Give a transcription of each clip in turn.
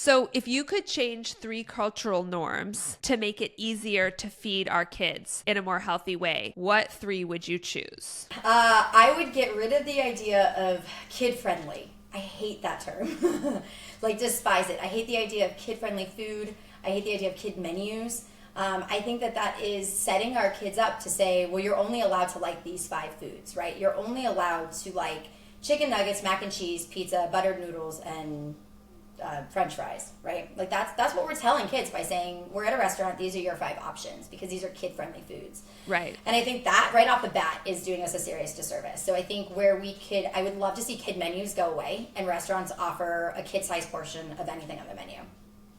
So if you could change 3 cultural norms to make it easier to feed our kids in a more healthy way, what 3 would you choose? I would get rid of the idea of kid-friendly. I hate that term. Like, despise it. I hate the idea of kid-friendly food. I hate the idea of kid menus. I think that is setting our kids up to say, well, you're only allowed to like these 5 foods, right? You're only allowed to like chicken nuggets, mac and cheese, pizza, buttered noodles, and French fries, right? Like that's what we're telling kids by saying, we're at a restaurant, these are your 5 options because these are kid-friendly foods. Right. And I think that right off the bat is doing us a serious disservice. So I think I would love to see kid menus go away and restaurants offer a kid-sized portion of anything on the menu.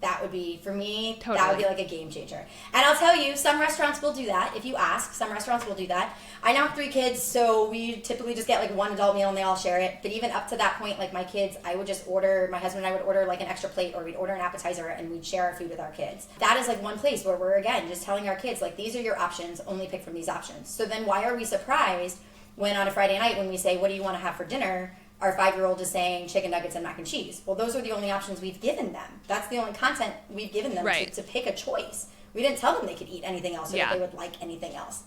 That would be, for me, Totally. That would be like a game changer. And I'll tell you, some restaurants will do that. If you ask, some restaurants will do that. I now have 3 kids, so we typically just get like 1 adult meal and they all share it. But even up to that point, like my kids, my husband and I would order like an extra plate, or we'd order an appetizer and we'd share our food with our kids. That is like one place where we're, again, just telling our kids, like, these are your options, only pick from these options. So then why are we surprised when on a Friday night when we say, what do you want to have for dinner? Our 5-year-old is saying chicken nuggets and mac and cheese. Well, those are the only options we've given them. That's the only content we've given them right. to pick a choice. We didn't tell them they could eat anything else or that they would like anything else.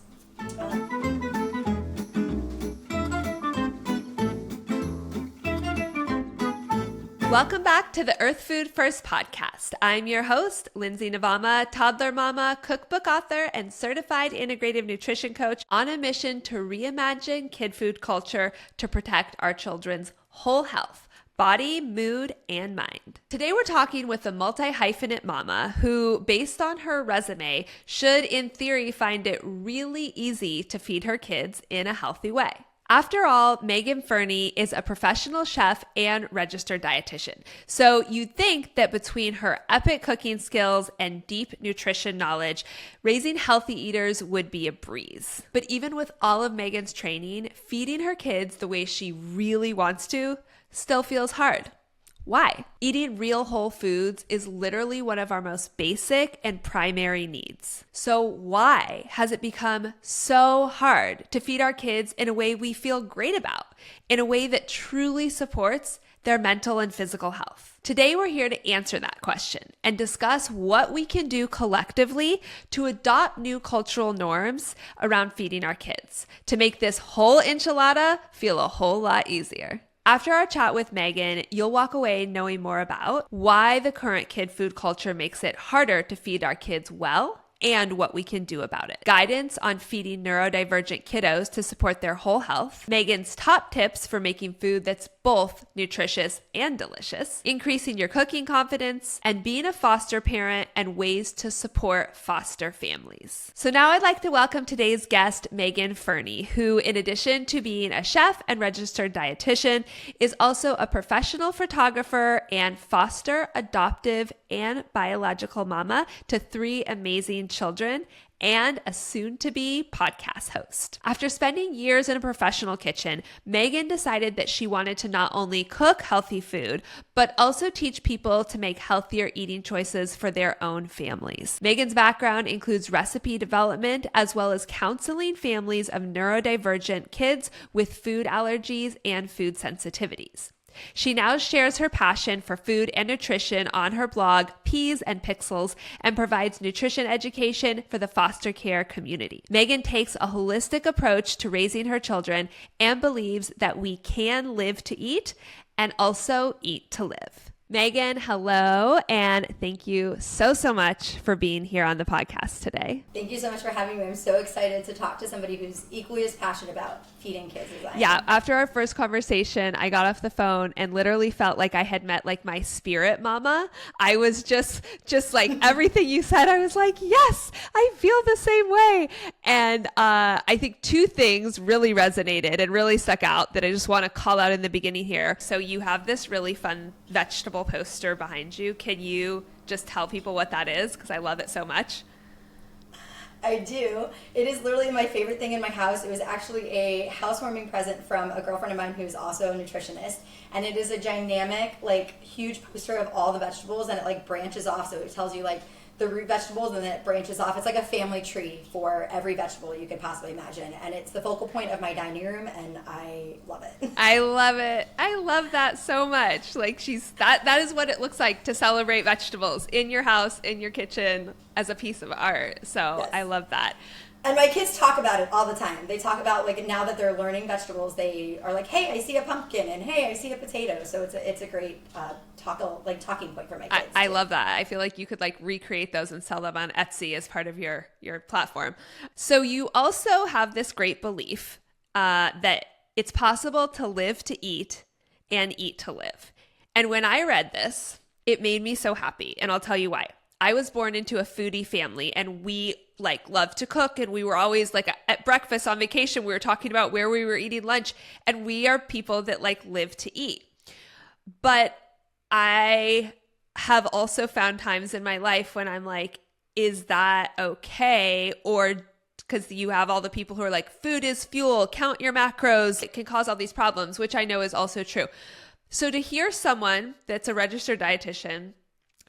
Welcome back to the Earth Food First podcast. I'm your host, Lindsay Navama, toddler mama, cookbook author, and certified integrative nutrition coach on a mission to reimagine kid food culture to protect our children's whole health, body, mood, and mind. Today we're talking with a multi-hyphenate mama who, based on her resume, should in theory find it really easy to feed her kids in a healthy way. After all, Megan Ferney is a professional chef and registered dietitian. So you'd think that between her epic cooking skills and deep nutrition knowledge, raising healthy eaters would be a breeze. But even with all of Megan's training, feeding her kids the way she really wants to still feels hard. Why? Eating real whole foods is literally one of our most basic and primary needs. So why has it become so hard to feed our kids in a way we feel great about, in a way that truly supports their mental and physical health? Today, we're here to answer that question and discuss what we can do collectively to adopt new cultural norms around feeding our kids to make this whole enchilada feel a whole lot easier. After our chat with Megan, you'll walk away knowing more about why the current kid food culture makes it harder to feed our kids well and what we can do about it. Guidance on feeding neurodivergent kiddos to support their whole health. Megan's top tips for making food that's both nutritious and delicious. Increasing your cooking confidence and being a foster parent and ways to support foster families. So now I'd like to welcome today's guest, Megan Ferney, who in addition to being a chef and registered dietitian, is also a professional photographer and foster, adoptive, and biological mama to 3 amazing children and a soon-to-be podcast host. After spending years in a professional kitchen, Megan decided that she wanted to not only cook healthy food, but also teach people to make healthier eating choices for their own families. Megan's background includes recipe development, as well as counseling families of neurodivergent kids with food allergies and food sensitivities. She now shares her passion for food and nutrition on her blog, Peas and Pixels, and provides nutrition education for the foster care community. Megan takes a holistic approach to raising her children and believes that we can live to eat and also eat to live. Megan, hello, and thank you so much for being here on the podcast today. Thank you so much for having me. I'm so excited to talk to somebody who's equally as passionate about feeding kids as I am. Yeah, after our first conversation, I got off the phone and literally felt like I had met like my spirit mama. I was just like everything you said, I was like, yes, I feel the same way. And I think 2 things really resonated and really stuck out that I just want to call out in the beginning here. So you have this really fun vegetable poster behind you. Can you just tell people what that is? Because I love it so much. I do. It is literally my favorite thing in my house. It was actually a housewarming present from a girlfriend of mine who's also a nutritionist. And it is a dynamic, like, huge poster of all the vegetables, and it like branches off. So it tells you like the root vegetables, and then it branches off. It's like a family tree for every vegetable you could possibly imagine. And it's the focal point of my dining room, and I love it. I love it. I love that so much. Like that is what it looks like to celebrate vegetables in your house, in your kitchen, as a piece of art. So yes. I love that. And my kids talk about it all the time. They talk about, like, now that they're learning vegetables, they are like, hey, I see a pumpkin, and hey, I see a potato. So it's a great talking point for my kids. I love that. I feel like you could like recreate those and sell them on Etsy as part of your platform. So you also have this great belief that it's possible to live to eat and eat to live. And when I read this, it made me so happy. And I'll tell you why. I was born into a foodie family, and we like love to cook, and we were always like at breakfast on vacation, we were talking about where we were eating lunch, and we are people that like live to eat. But I have also found times in my life when I'm like, is that okay? Or because you have all the people who are like, food is fuel, count your macros, it can cause all these problems, which I know is also true. So to hear someone that's a registered dietitian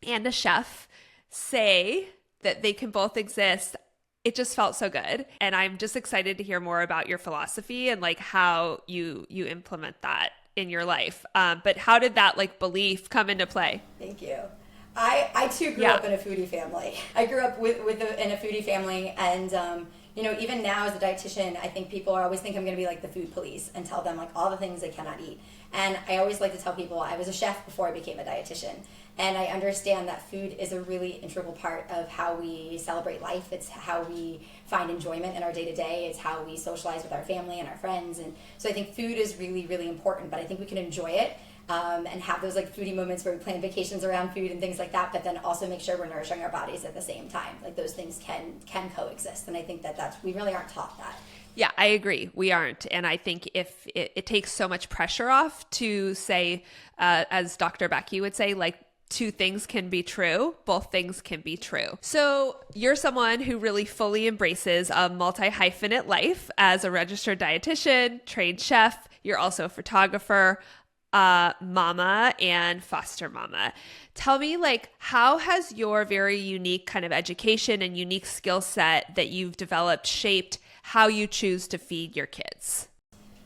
and a chef say that they can both exist, it just felt so good. And I'm just excited to hear more about your philosophy and like how you implement that in your life. But how did that like belief come into play? Thank you. I too grew up in a foodie family. I grew up in a foodie family, and even now as a dietitian, I think people always think I'm going to be like the food police and tell them like all the things they cannot eat. And I always like to tell people I was a chef before I became a dietitian. And I understand that food is a really integral part of how we celebrate life. It's how we find enjoyment in our day-to-day. It's how we socialize with our family and our friends. And so I think food is really, really important, but I think we can enjoy it and have those like foodie moments where we plan vacations around food and things like that, but then also make sure we're nourishing our bodies at the same time. Like those things can coexist. And I think we really aren't taught that. Yeah, I agree. We aren't. And I think if it takes so much pressure off to say, as Dr. Becky would say, like, two things can be true, both things can be true. So you're someone who really fully embraces a multi-hyphenate life as a registered dietitian, trained chef. You're also a photographer, mama, and foster mama. Tell me, like, how has your very unique kind of education and unique skill set that you've developed shaped how you choose to feed your kids?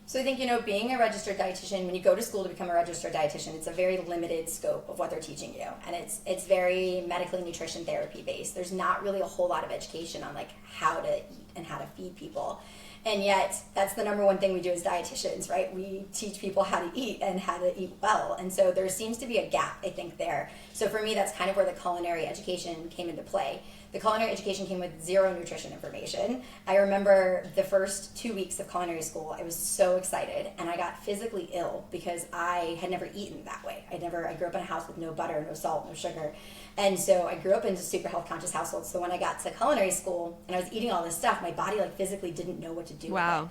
So I think, being a registered dietitian, when you go to school to become a registered dietitian, it's a very limited scope of what they're teaching you. And it's very medically nutrition therapy based. There's not really a whole lot of education on like how to eat and how to feed people. And yet that's the number one thing we do as dietitians, right? We teach people how to eat and how to eat well. And so there seems to be a gap, I think, there. So for me, that's kind of where the culinary education came into play. The culinary education came with zero nutrition information. I remember the first 2 weeks of culinary school, I was so excited, and I got physically ill because I had never eaten that way. I grew up in a house with no butter, no salt, no sugar. And so I grew up in a super health conscious household. So when I got to culinary school and I was eating all this stuff, my body like physically didn't know what to do with it.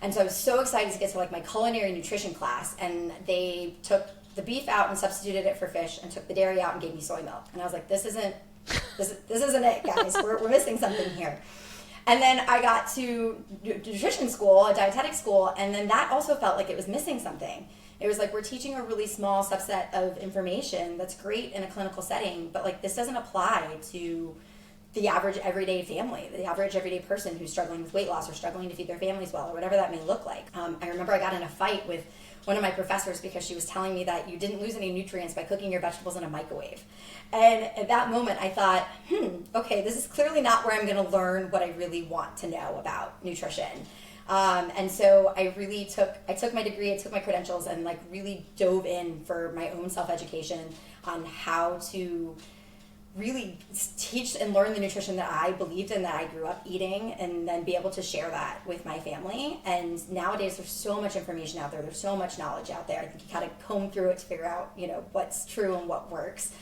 And so I was so excited to get to like my culinary nutrition class, and they took the beef out and substituted it for fish and took the dairy out and gave me soy milk. And I was like, this isn't it, guys. We're missing something here. And then I got to nutrition school, a dietetic school, and then that also felt like it was missing something. It was like, we're teaching a really small subset of information that's great in a clinical setting, but like this doesn't apply to the average everyday family, the average everyday person who's struggling with weight loss or struggling to feed their families well, or whatever that may look like. I remember I got in a fight with one of my professors because she was telling me that you didn't lose any nutrients by cooking your vegetables in a microwave. And at that moment I thought, okay, this is clearly not where I'm going to learn what I really want to know about nutrition. And so I took my degree, I took my credentials, and like really dove in for my own self-education on how to really teach and learn the nutrition that I believed in, that I grew up eating, and then be able to share that with my family. And nowadays there's so much information out there. There's so much knowledge out there. I think you kind of comb through it to figure out, what's true and what works.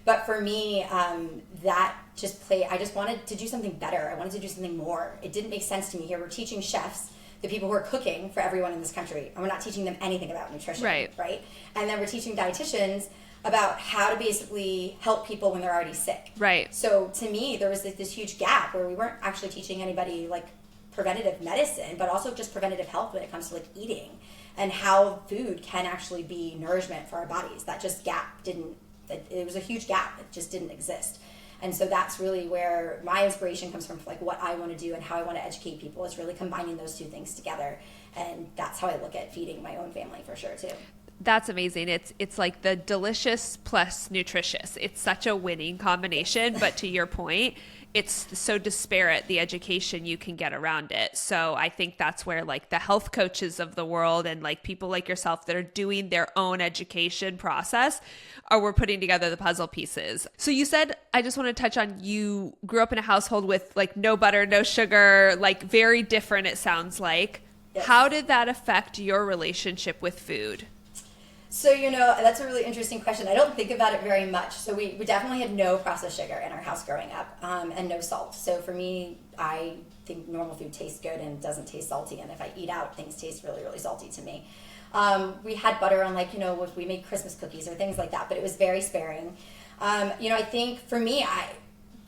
But for me, I just wanted to do something better. I wanted to do something more. It didn't make sense to me. Here we're teaching chefs, the people who are cooking for everyone in this country, and we're not teaching them anything about nutrition, right? And then we're teaching dietitians about how to basically help people when they're already sick. Right. So to me, there was this huge gap where we weren't actually teaching anybody like preventative medicine, but also just preventative health when it comes to like eating and how food can actually be nourishment for our bodies. That just gap it was a huge gap. It just didn't exist. And so that's really where my inspiration comes from, like what I want to do and how I want to educate people, is really combining those two things together. And that's how I look at feeding my own family for sure too. That's amazing. It's like the delicious plus nutritious. It's such a winning combination, but to your point, it's so disparate, the education you can get around it. So I think that's where like the health coaches of the world and like people like yourself that are doing their own education process we're putting together the puzzle pieces. So you said, I just want to touch on, you grew up in a household with like no butter, no sugar, like very different, it sounds like. Yes. How did that affect your relationship with food? So, that's a really interesting question. I don't think about it very much. So we definitely had no processed sugar in our house growing up, and no salt. So for me, I think normal food tastes good and doesn't taste salty. And if I eat out, things taste really, really salty to me. We had butter on, like, if we made Christmas cookies or things like that, but it was very sparing. I think for me,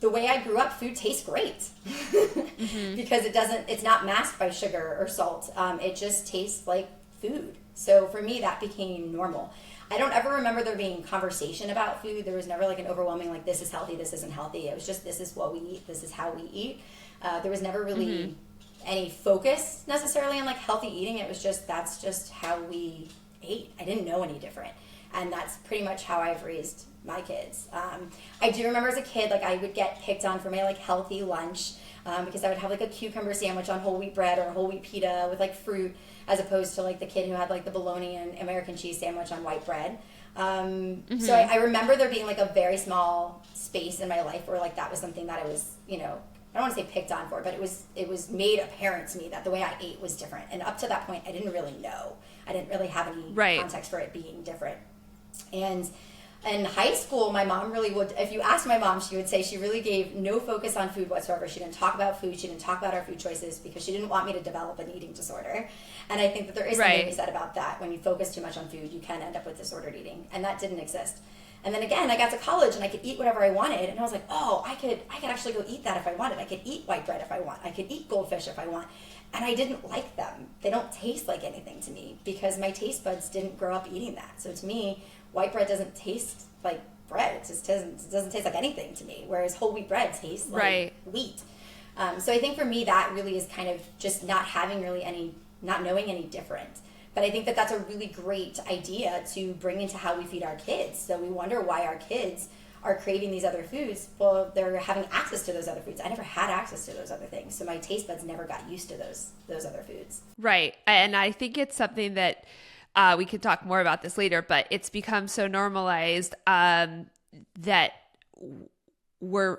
the way I grew up, food tastes great because it's not masked by sugar or salt. It just tastes like food. So for me, that became normal. I don't ever remember there being conversation about food. There was never like an overwhelming, like, this is healthy, this isn't healthy. It was just, this is what we eat, this is how we eat. There was never really any focus necessarily on like healthy eating. It was just, that's just how we ate. I didn't know any different. And that's pretty much how I've raised my kids. I do remember as a kid, like, I would get picked on for my like healthy lunch because I would have like a cucumber sandwich on whole wheat bread or a whole wheat pita with like fruit, as opposed to like the kid who had like the bologna and American cheese sandwich on white bread. So I remember there being like a very small space in my life where like that was something that I was, I don't want to say picked on for, but it was made apparent to me that the way I ate was different. And up to that point, I didn't really know. I didn't really have any context for it being different. And in high school, my mom really would, if you asked my mom, she would say she really gave no focus on food whatsoever. She didn't talk about food. She didn't talk about our food choices because she didn't want me to develop an eating disorder. And I think that there is something to be said about that. When you focus too much on food, you can end up with disordered eating. And that didn't exist. And then again, I got to college and I could eat whatever I wanted. And I was like, oh, I could actually go eat that if I wanted. I could eat white bread if I want. I could eat goldfish if I want. And I didn't like them. They don't taste like anything to me because my taste buds didn't grow up eating that. So to me, white bread doesn't taste like bread. It just doesn't taste like anything to me. Whereas whole wheat bread tastes like wheat. So I think for me, that really is kind of just not knowing any different. But I think that that's a really great idea to bring into how we feed our kids. So we wonder why our kids are craving these other foods. Well, they're having access to those other foods. I never had access to those other things. So my taste buds never got used to those other foods. Right. And I think it's something that we could talk more about this later, but it's become so normalized that we're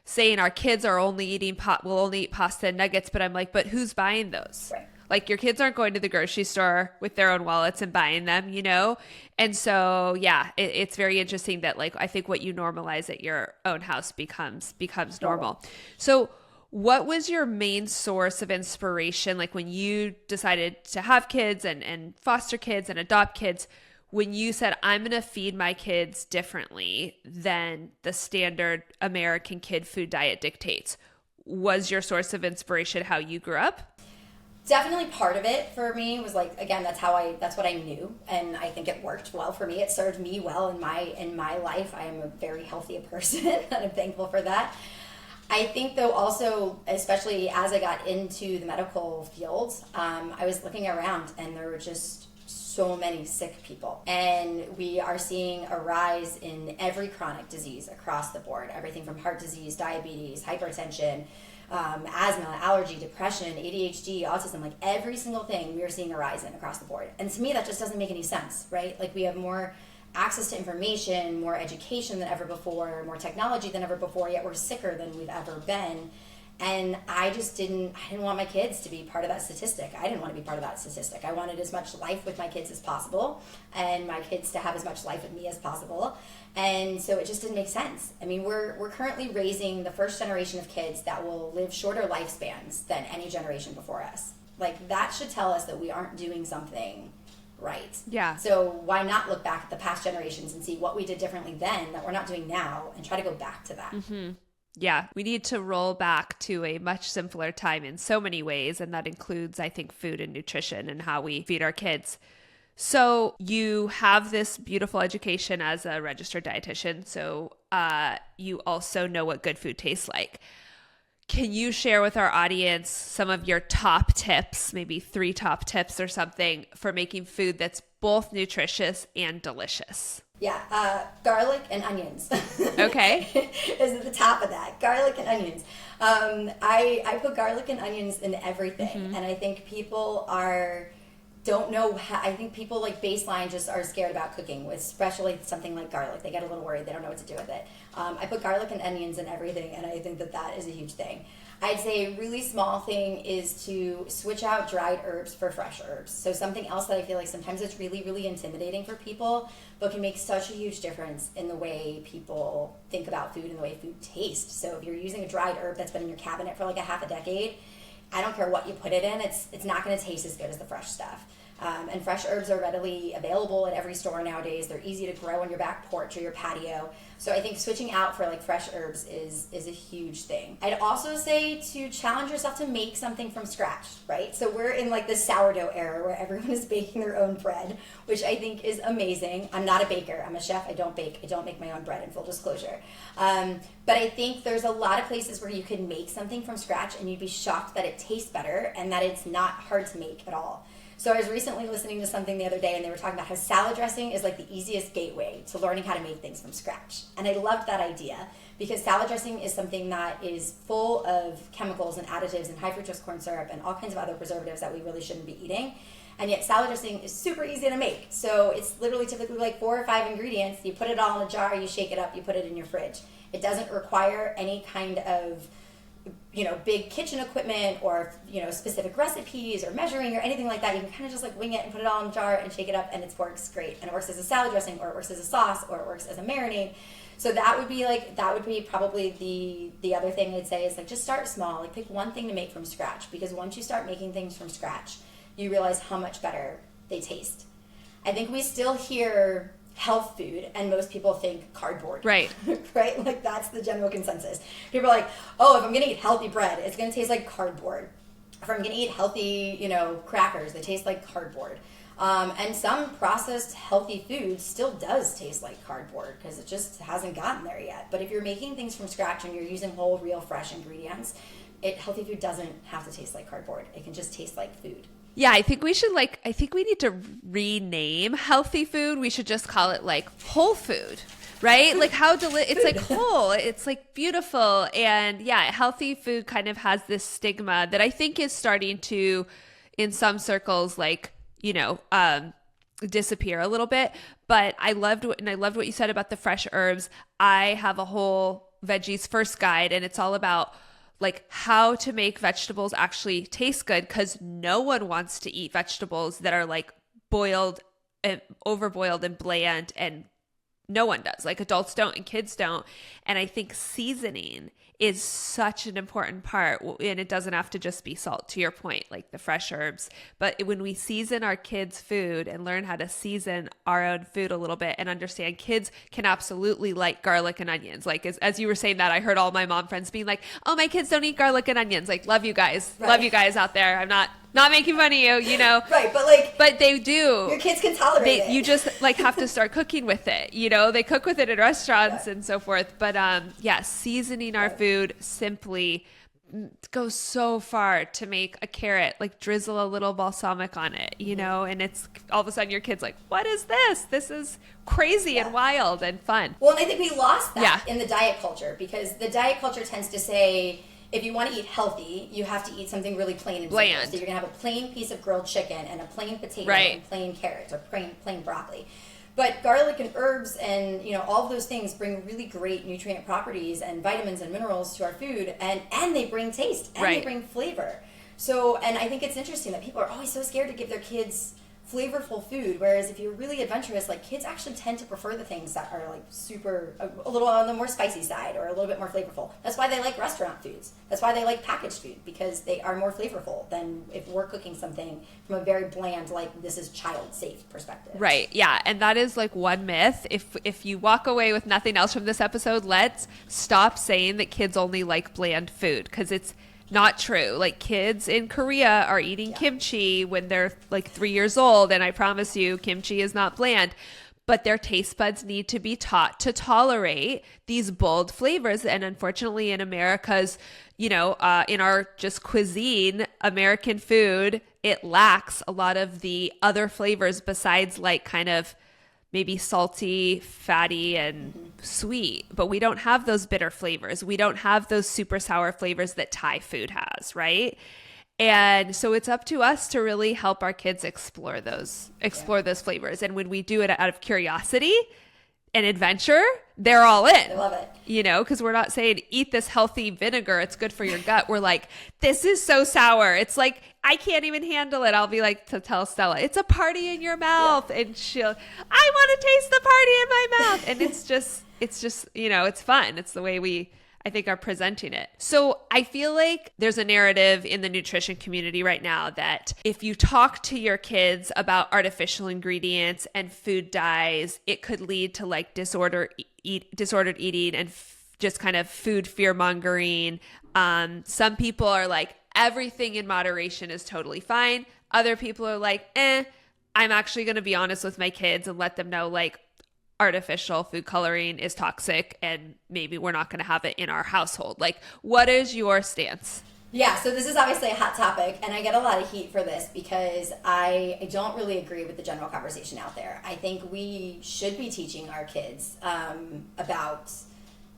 saying our kids are only eating will only eat pasta and nuggets, but I'm like, but who's buying those? Right. Like, your kids aren't going to the grocery store with their own wallets and buying them, And so, yeah, it's very interesting that, like, I think what you normalize at your own house becomes normal. So what was your main source of inspiration? Like, when you decided to have kids and foster kids and adopt kids, when you said, I'm going to feed my kids differently than the standard American kid food diet dictates, was your source of inspiration how you grew up? Definitely part of it for me was like, again, that's what I knew, and I think it worked well for me. It served me well in my life. I am a very healthy person and I'm thankful for that. I think though also, especially as I got into the medical field, I was looking around and there were just so many sick people, and we are seeing a rise in every chronic disease across the board, everything from heart disease, diabetes, hypertension, asthma, allergy, depression, ADHD, autism, like every single thing we are seeing a rise in across the board. And to me, that just doesn't make any sense, right? Like, we have more access to information, more education than ever before, more technology than ever before, yet we're sicker than we've ever been. And I didn't want my kids to be part of that statistic. I didn't want to be part of that statistic. I wanted as much life with my kids as possible, and my kids to have as much life with me as possible. And so it just didn't make sense. I mean, we're currently raising the first generation of kids that will live shorter lifespans than any generation before us. Like, that should tell us that we aren't doing something right. Yeah. So why not look back at the past generations and see what we did differently then that we're not doing now, and try to go back to that? Mm-hmm. Yeah, we need to roll back to a much simpler time in so many ways, and that includes, I think, food and nutrition and how we feed our kids. So you have this beautiful education as a registered dietitian. So you also know what good food tastes like. Can you share with our audience some of your top tips, maybe 3 top tips or something for making food that's both nutritious and delicious? Yeah, garlic and onions. Okay. Is at the top of that. Garlic and onions. I put garlic and onions in everything, and I think people don't know how, I think people like baseline just are scared about cooking with especially something like garlic. They get a little worried. They don't know what to do with it. I put garlic and onions in everything, and I think that is a huge thing. I'd say a really small thing is to switch out dried herbs for fresh herbs. So something else that I feel like sometimes it's really, really intimidating for people, but can make such a huge difference in the way people think about food and the way food tastes. So if you're using a dried herb that's been in your cabinet for like a half a decade, I don't care what you put it in, it's not going to taste as good as the fresh stuff. And fresh herbs are readily available at every store nowadays. They're easy to grow on your back porch or your patio. So I think switching out for like fresh herbs is a huge thing. I'd also say to challenge yourself to make something from scratch, right? So we're in like the sourdough era where everyone is baking their own bread, which I think is amazing. I'm not a baker. I'm a chef. I don't bake. I don't make my own bread, in full disclosure. But I think there's a lot of places where you can make something from scratch and you'd be shocked that it tastes better and that it's not hard to make at all. So I was recently listening to something the other day, and they were talking about how salad dressing is like the easiest gateway to learning how to make things from scratch. And I loved that idea because salad dressing is something that is full of chemicals and additives and high fructose corn syrup and all kinds of other preservatives that we really shouldn't be eating. And yet salad dressing is super easy to make. So it's literally typically like 4 or 5 ingredients. You put it all in a jar, you shake it up, you put it in your fridge. It doesn't require any kind of big kitchen equipment or, specific recipes or measuring or anything like that. You can kind of just like wing it and put it all in a jar and shake it up, and it works great. And it works as a salad dressing, or it works as a sauce, or it works as a marinade. So that would be probably the other thing I'd say is like, just start small. Like pick one thing to make from scratch, because once you start making things from scratch, you realize how much better they taste. I think we still hear health food and most people think cardboard. Right. Right? Like that's the general consensus. People are like, oh, if I'm going to eat healthy bread, it's going to taste like cardboard. If I'm going to eat healthy, crackers, they taste like cardboard. And some processed healthy food still does taste like cardboard because it just hasn't gotten there yet. But if you're making things from scratch and you're using whole, real, fresh ingredients, healthy food doesn't have to taste like cardboard. It can just taste like food. Yeah, I think we need to rename healthy food. We should just call it like whole food, right? Like it's like whole, it's like beautiful. And yeah, healthy food kind of has this stigma that I think is starting to, in some circles, like, disappear a little bit. But I loved what you said about the fresh herbs. I have a whole veggies first guide, and it's all about like how to make vegetables actually taste good, because no one wants to eat vegetables that are like boiled and overboiled and bland, and no one does. Like adults don't and kids don't. And I think seasoning is such an important part, and it doesn't have to just be salt, to your point, like the fresh herbs. But when we season our kids' food and learn how to season our own food a little bit and understand kids can absolutely like garlic and onions. Like as you were saying that, I heard all my mom friends being like, oh, my kids don't eat garlic and onions. Like, love you guys. Right. Love you guys out there. I'm not making fun of you, Right, but they do. Your kids can tolerate it. You just like have to start cooking with it. They cook with it in restaurants and so forth. But seasoning our food simply goes so far to make a carrot, like drizzle a little balsamic on it, and it's all of a sudden your kid's like, what is this? This is crazy and wild and fun. Well, and I think we lost that in the diet culture, because the diet culture tends to say, if you want to eat healthy, you have to eat something really plain and bland. simple. So you're going to have a plain piece of grilled chicken and a plain potato and plain carrots or plain broccoli. But garlic and herbs and all of those things bring really great nutrient properties and vitamins and minerals to our food, and they bring taste and they bring flavor. So, and I think it's interesting that people are always so scared to give their kids flavorful food, whereas if you're really adventurous, like kids actually tend to prefer the things that are like super a little on the more spicy side or a little bit more flavorful. That's why they like restaurant foods. That's why they like packaged food, because they are more flavorful than if we're cooking something from a very bland, like this is child safe perspective. Right. Yeah. And that is like one myth. If you walk away with nothing else from this episode, let's stop saying that kids only like bland food, because it's Not true. Like kids in Korea are eating kimchi when they're like 3 years old. And I promise you, kimchi is not bland. But their taste buds need to be taught to tolerate these bold flavors. And unfortunately, in America's, in our just cuisine, American food, it lacks a lot of the other flavors besides like kind of maybe salty, fatty, and sweet. But we don't have those bitter flavors. We don't have those super sour flavors that Thai food has, right? And so it's up to us to really help our kids explore those flavors. And when we do it out of curiosity and adventure, they're all in. I love it. Because we're not saying eat this healthy vinegar, it's good for your gut. We're like, this is so sour. It's like, I can't even handle it. I'll be like to tell Stella, it's a party in your mouth. Yeah. And I want to taste the party in my mouth. And it's just, it's fun. It's the way we, I think, are presenting it. So I feel like there's a narrative in the nutrition community right now that if you talk to your kids about artificial ingredients and food dyes, it could lead to like disordered eating and just kind of food fear mongering. Some people are like, everything in moderation is totally fine. Other people are like, I'm actually going to be honest with my kids and let them know like artificial food coloring is toxic and maybe we're not going to have it in our household. Like, what is your stance? Yeah, so this is obviously a hot topic, and I get a lot of heat for this because I don't really agree with the general conversation out there. I think we should be teaching our kids about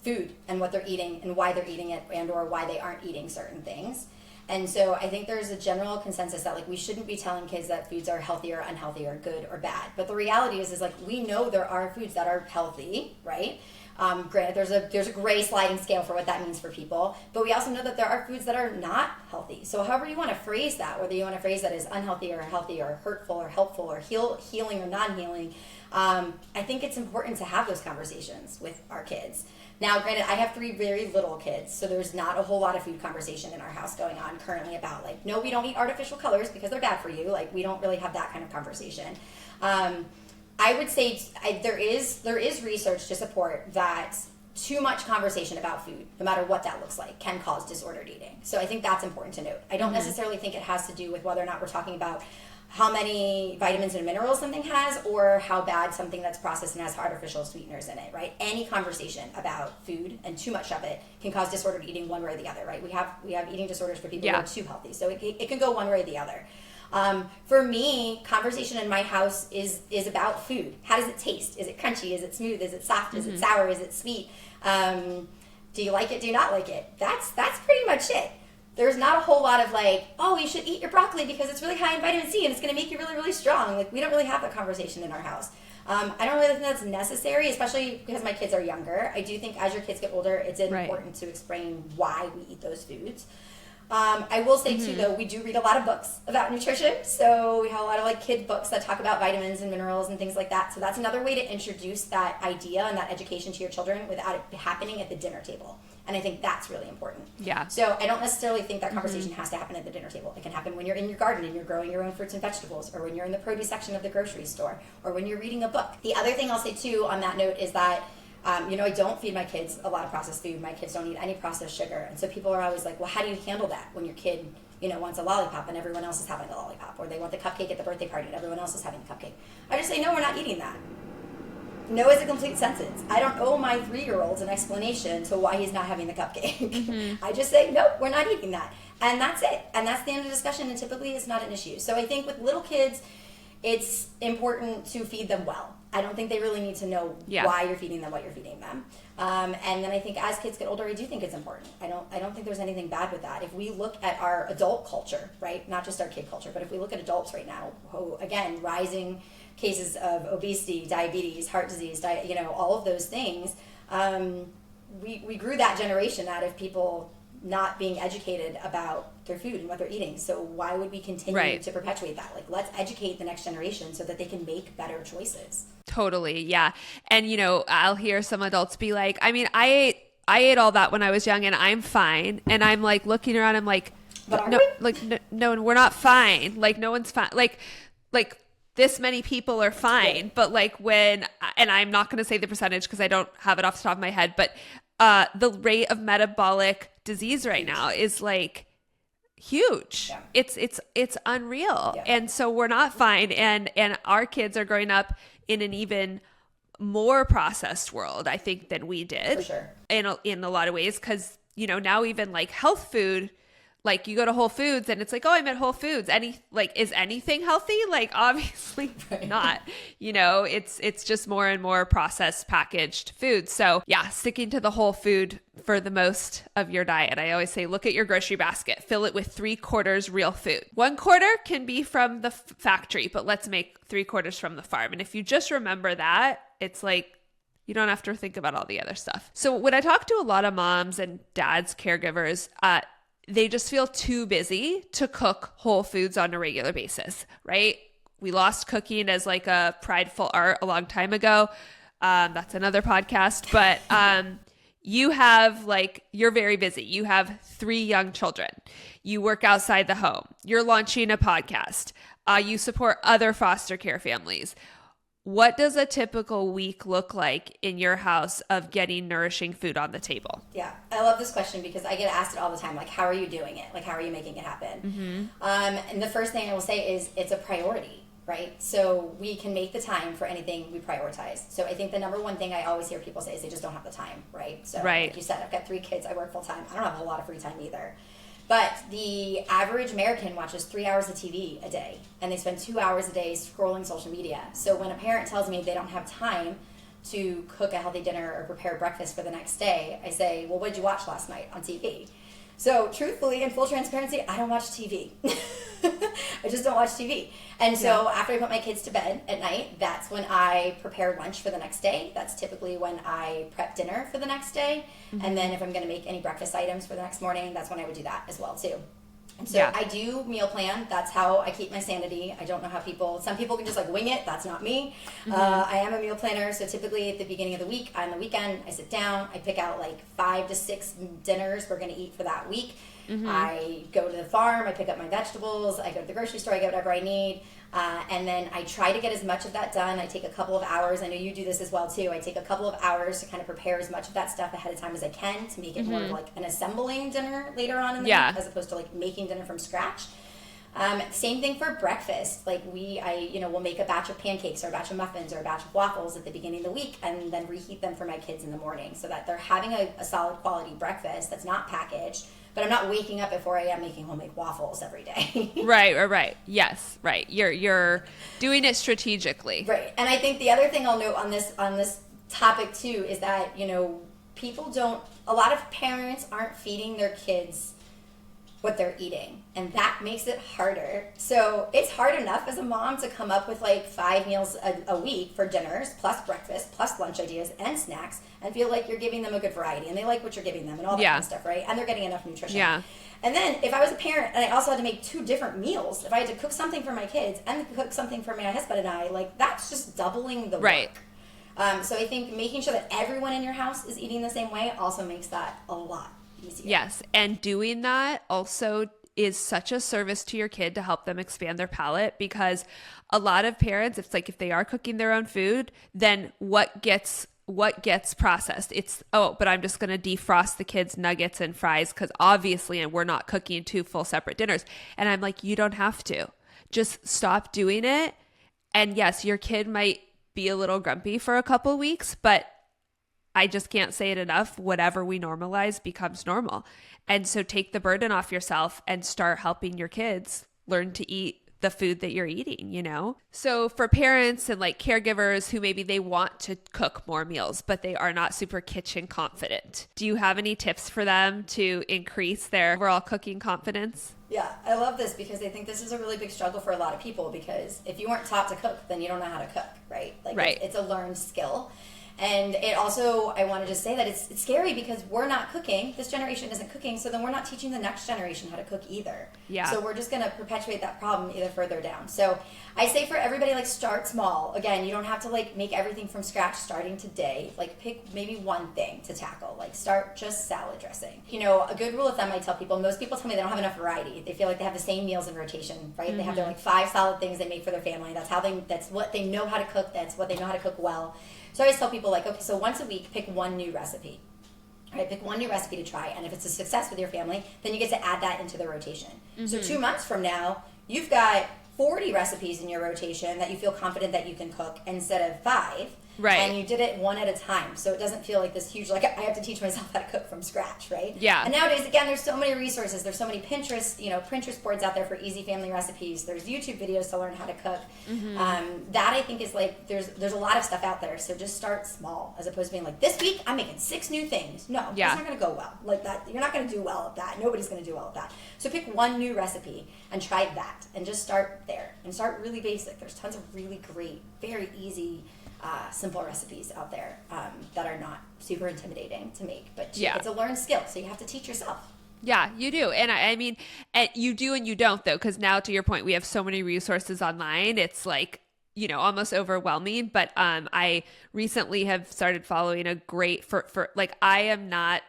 food and what they're eating and why they're eating it and or why they aren't eating certain things. And so I think there's a general consensus that like we shouldn't be telling kids that foods are healthy or unhealthy or good or bad. But the reality is like we know there are foods that are healthy, right? Granted, there's a gray sliding scale for what that means for people, but we also know that there are foods that are not healthy. So however you want to phrase that, whether you want to phrase that as unhealthy or healthy or hurtful or helpful or healing or non-healing, I think it's important to have those conversations with our kids. Now, granted, I have 3 very little kids, so there's not a whole lot of food conversation in our house going on currently about like, no, we don't eat artificial colors because they're bad for you. Like, we don't really have that kind of conversation. I would say there is research to support that too much conversation about food, no matter what that looks like, can cause disordered eating. So I think that's important to note. I don't necessarily think it has to do with whether or not we're talking about how many vitamins and minerals something has or how bad something that's processed and has artificial sweeteners in it, right? Any conversation about food and too much of it can cause disordered eating one way or the other, right? We have eating disorders for people who are too healthy, so it can go one way or the other. For me, conversation in my house is about food. How does it taste? Is it crunchy? Is it smooth? Is it soft? Is it sour? Is it sweet? Do you like it? Do you not like it? That's pretty much it. There's not a whole lot of like, oh, you should eat your broccoli because it's really high in vitamin C and it's going to make you really, really strong. Like, we don't really have that conversation in our house. I don't really think that's necessary, especially because my kids are younger. I do think as your kids get older, it's important to explain why we eat those foods. I will say too, though, we do read a lot of books about nutrition. So we have a lot of like kid books that talk about vitamins and minerals and things like that. So that's another way to introduce that idea and that education to your children without it happening at the dinner table. And I think that's really important. Yeah. So I don't necessarily think that conversation has to happen at the dinner table. It can happen when you're in your garden and you're growing your own fruits and vegetables, or when you're in the produce section of the grocery store, or when you're reading a book. The other thing I'll say too on that note is that I don't feed my kids a lot of processed food. My kids don't eat any processed sugar. And so people are always like, well, how do you handle that when your kid, wants a lollipop and everyone else is having a lollipop? Or they want the cupcake at the birthday party and everyone else is having the cupcake. I just say, no, we're not eating that. No is a complete sentence. I don't owe my 3-year-olds an explanation to why he's not having the cupcake. I just say, nope, we're not eating that. And that's it. And that's the end of the discussion. And typically it's not an issue. So I think with little kids, it's important to feed them well. I don't think they really need to know why you're feeding them what you're feeding them. And then I think as kids get older, I do think it's important. I don't think there's anything bad with that. If we look at our adult culture, right, not just our kid culture, but if we look at adults right now, who, again, rising cases of obesity, diabetes, heart disease, all of those things, we grew that generation out of people not being educated about their food and what they're eating. So why would we continue to perpetuate that? Like, let's educate the next generation so that they can make better choices. Totally. Yeah. And, I'll hear some adults be like, I mean, I ate all that when I was young and I'm fine. And I'm like looking around, I'm like, no, we're not fine. Like, no one's fine. Like this many people are fine. Yeah. But like and I'm not going to say the percentage because I don't have it off the top of my head, but the rate of metabolic disease right now is like huge. Yeah. It's unreal. Yeah. And so we're not fine. And our kids are growing up in an even more processed world, I think, than we did. For sure. In a lot of ways. Cause now even like health food, like you go to Whole Foods and it's like, oh, I'm at Whole Foods. Is anything healthy? Like obviously not, it's just more and more processed packaged food. So yeah, sticking to the whole food for the most of your diet. I always say, look at your grocery basket, fill it with 3/4 real food. 1/4 can be from the factory, but let's make 3/4 from the farm. And if you just remember that, it's like, you don't have to think about all the other stuff. So when I talk to a lot of moms and dads, caregivers, they just feel too busy to cook whole foods on a regular basis, right? We lost cooking as like a prideful art a long time ago. That's another podcast, but you're very busy. You have 3 young children. You work outside the home. You're launching a podcast. You support other foster care families. What does a typical week look like in your house of getting nourishing food on the table? Yeah, I love this question because I get asked it all the time. Like, how are you doing it? Like, how are you making it happen? And the first thing I will say is it's a priority, right? So we can make the time for anything we prioritize. So I think the number one thing I always hear people say is they just don't have the time, right? So like you said, I've got 3 kids. I work full time. I don't have a whole lot of free time either. But the average American watches 3 hours of TV a day, and they spend 2 hours a day scrolling social media. So when a parent tells me they don't have time to cook a healthy dinner or prepare breakfast for the next day, I say, well, what did you watch last night on TV? So truthfully, in full transparency, I don't watch TV. I just don't watch TV. And so after I put my kids to bed at night, that's when I prepare lunch for the next day. That's typically when I prep dinner for the next day. And then if I'm going to make any breakfast items for the next morning, that's when I would do that as well too. And so I do meal plan. That's how I keep my sanity. I don't know how some people can just like wing it. That's not me. I am a meal planner. So typically at the beginning of the week, on the weekend, I sit down, I pick out like 5 to 6 dinners we're going to eat for that week. I go to the farm, I pick up my vegetables, I go to the grocery store, I get whatever I need. And then I try to get as much of that done. I take a couple of hours. I know you do this as well too. I take a couple of hours to kind of prepare as much of that stuff ahead of time as I can to make it more of like an assembling dinner later on in the week as opposed to like making dinner from scratch. Same thing for breakfast. Like we'll make a batch of pancakes or a batch of muffins or a batch of waffles at the beginning of the week and then reheat them for my kids in the morning so that they're having a solid quality breakfast that's not packaged. But I'm not waking up at 4 a.m. making homemade waffles every day. Right. Yes, right. You're doing it strategically. Right. And I think the other thing I'll note on this topic too is that, a lot of parents aren't feeding their kids what they're eating, and that makes it harder. So it's hard enough as a mom to come up with like 5 meals a week for dinners plus breakfast plus lunch ideas and snacks and feel like you're giving them a good variety and they like what you're giving them and all that kind of stuff, right? And they're getting enough nutrition. And then if I was a parent and I also had to make 2 different meals, if I had to cook something for my kids and cook something for my husband and I, like that's just doubling the work. So I think making sure that everyone in your house is eating the same way also makes that a lot easier. Yes, and doing that also is such a service to your kid to help them expand their palate, because a lot of parents, it's like if they are cooking their own food, then what gets processed? It's, but I'm just going to defrost the kids' nuggets and fries because obviously we're not cooking 2 full separate dinners. And I'm like, you don't have to. Just stop doing it. And yes, your kid might be a little grumpy for a couple weeks, but I just can't say it enough. Whatever we normalize becomes normal. And so take the burden off yourself and start helping your kids learn to eat the food that you're eating, So for parents and like caregivers who maybe they want to cook more meals, but they are not super kitchen confident, do you have any tips for them to increase their overall cooking confidence? Yeah, I love this because I think this is a really big struggle for a lot of people, because if you weren't taught to cook, then you don't know how to cook, right? It's a learned skill. And it also, I want to just say that it's scary because we're not cooking. This generation isn't cooking, so then we're not teaching the next generation how to cook either. Yeah. So we're just going to perpetuate that problem either further down. So I say for everybody, start small. Again, you don't have to make everything from scratch starting today. Pick maybe one thing to tackle. Start just salad dressing. A good rule of thumb I tell people, most people tell me they don't have enough variety. They feel like they have the same meals in rotation, right? They have their 5 solid things they make for their family. That's what they know how to cook. That's what they know how to cook well. So I always tell people okay, so once a week, pick one new recipe. All right, pick one new recipe to try, and if it's a success with your family, then you get to add that into the rotation. So 2 months from now, you've got 40 recipes in your rotation that you feel confident that you can cook instead of 5. Right. And you did it one at a time. So it doesn't feel like this huge, like I have to teach myself how to cook from scratch, right? Yeah. And nowadays, again, there's so many resources. There's so many Pinterest boards out there for easy family recipes. There's YouTube videos to learn how to cook. That I think is like, there's a lot of stuff out there. So just start small as opposed to being like, this week I'm making 6 new things. No, it's not going to go well. Like that, you're not going to do well at that. Nobody's going to do well at that. So pick one new recipe and try that and just start there and start really basic. There's tons of really great, very easy, simple recipes out there that are not super intimidating to make, but it's a learned skill, so you have to teach yourself. Yeah, you do. And I mean, you do and you don't, though, because now, to your point, we have so many resources online. It's like, almost overwhelming. But I recently have started following a great for like, I am not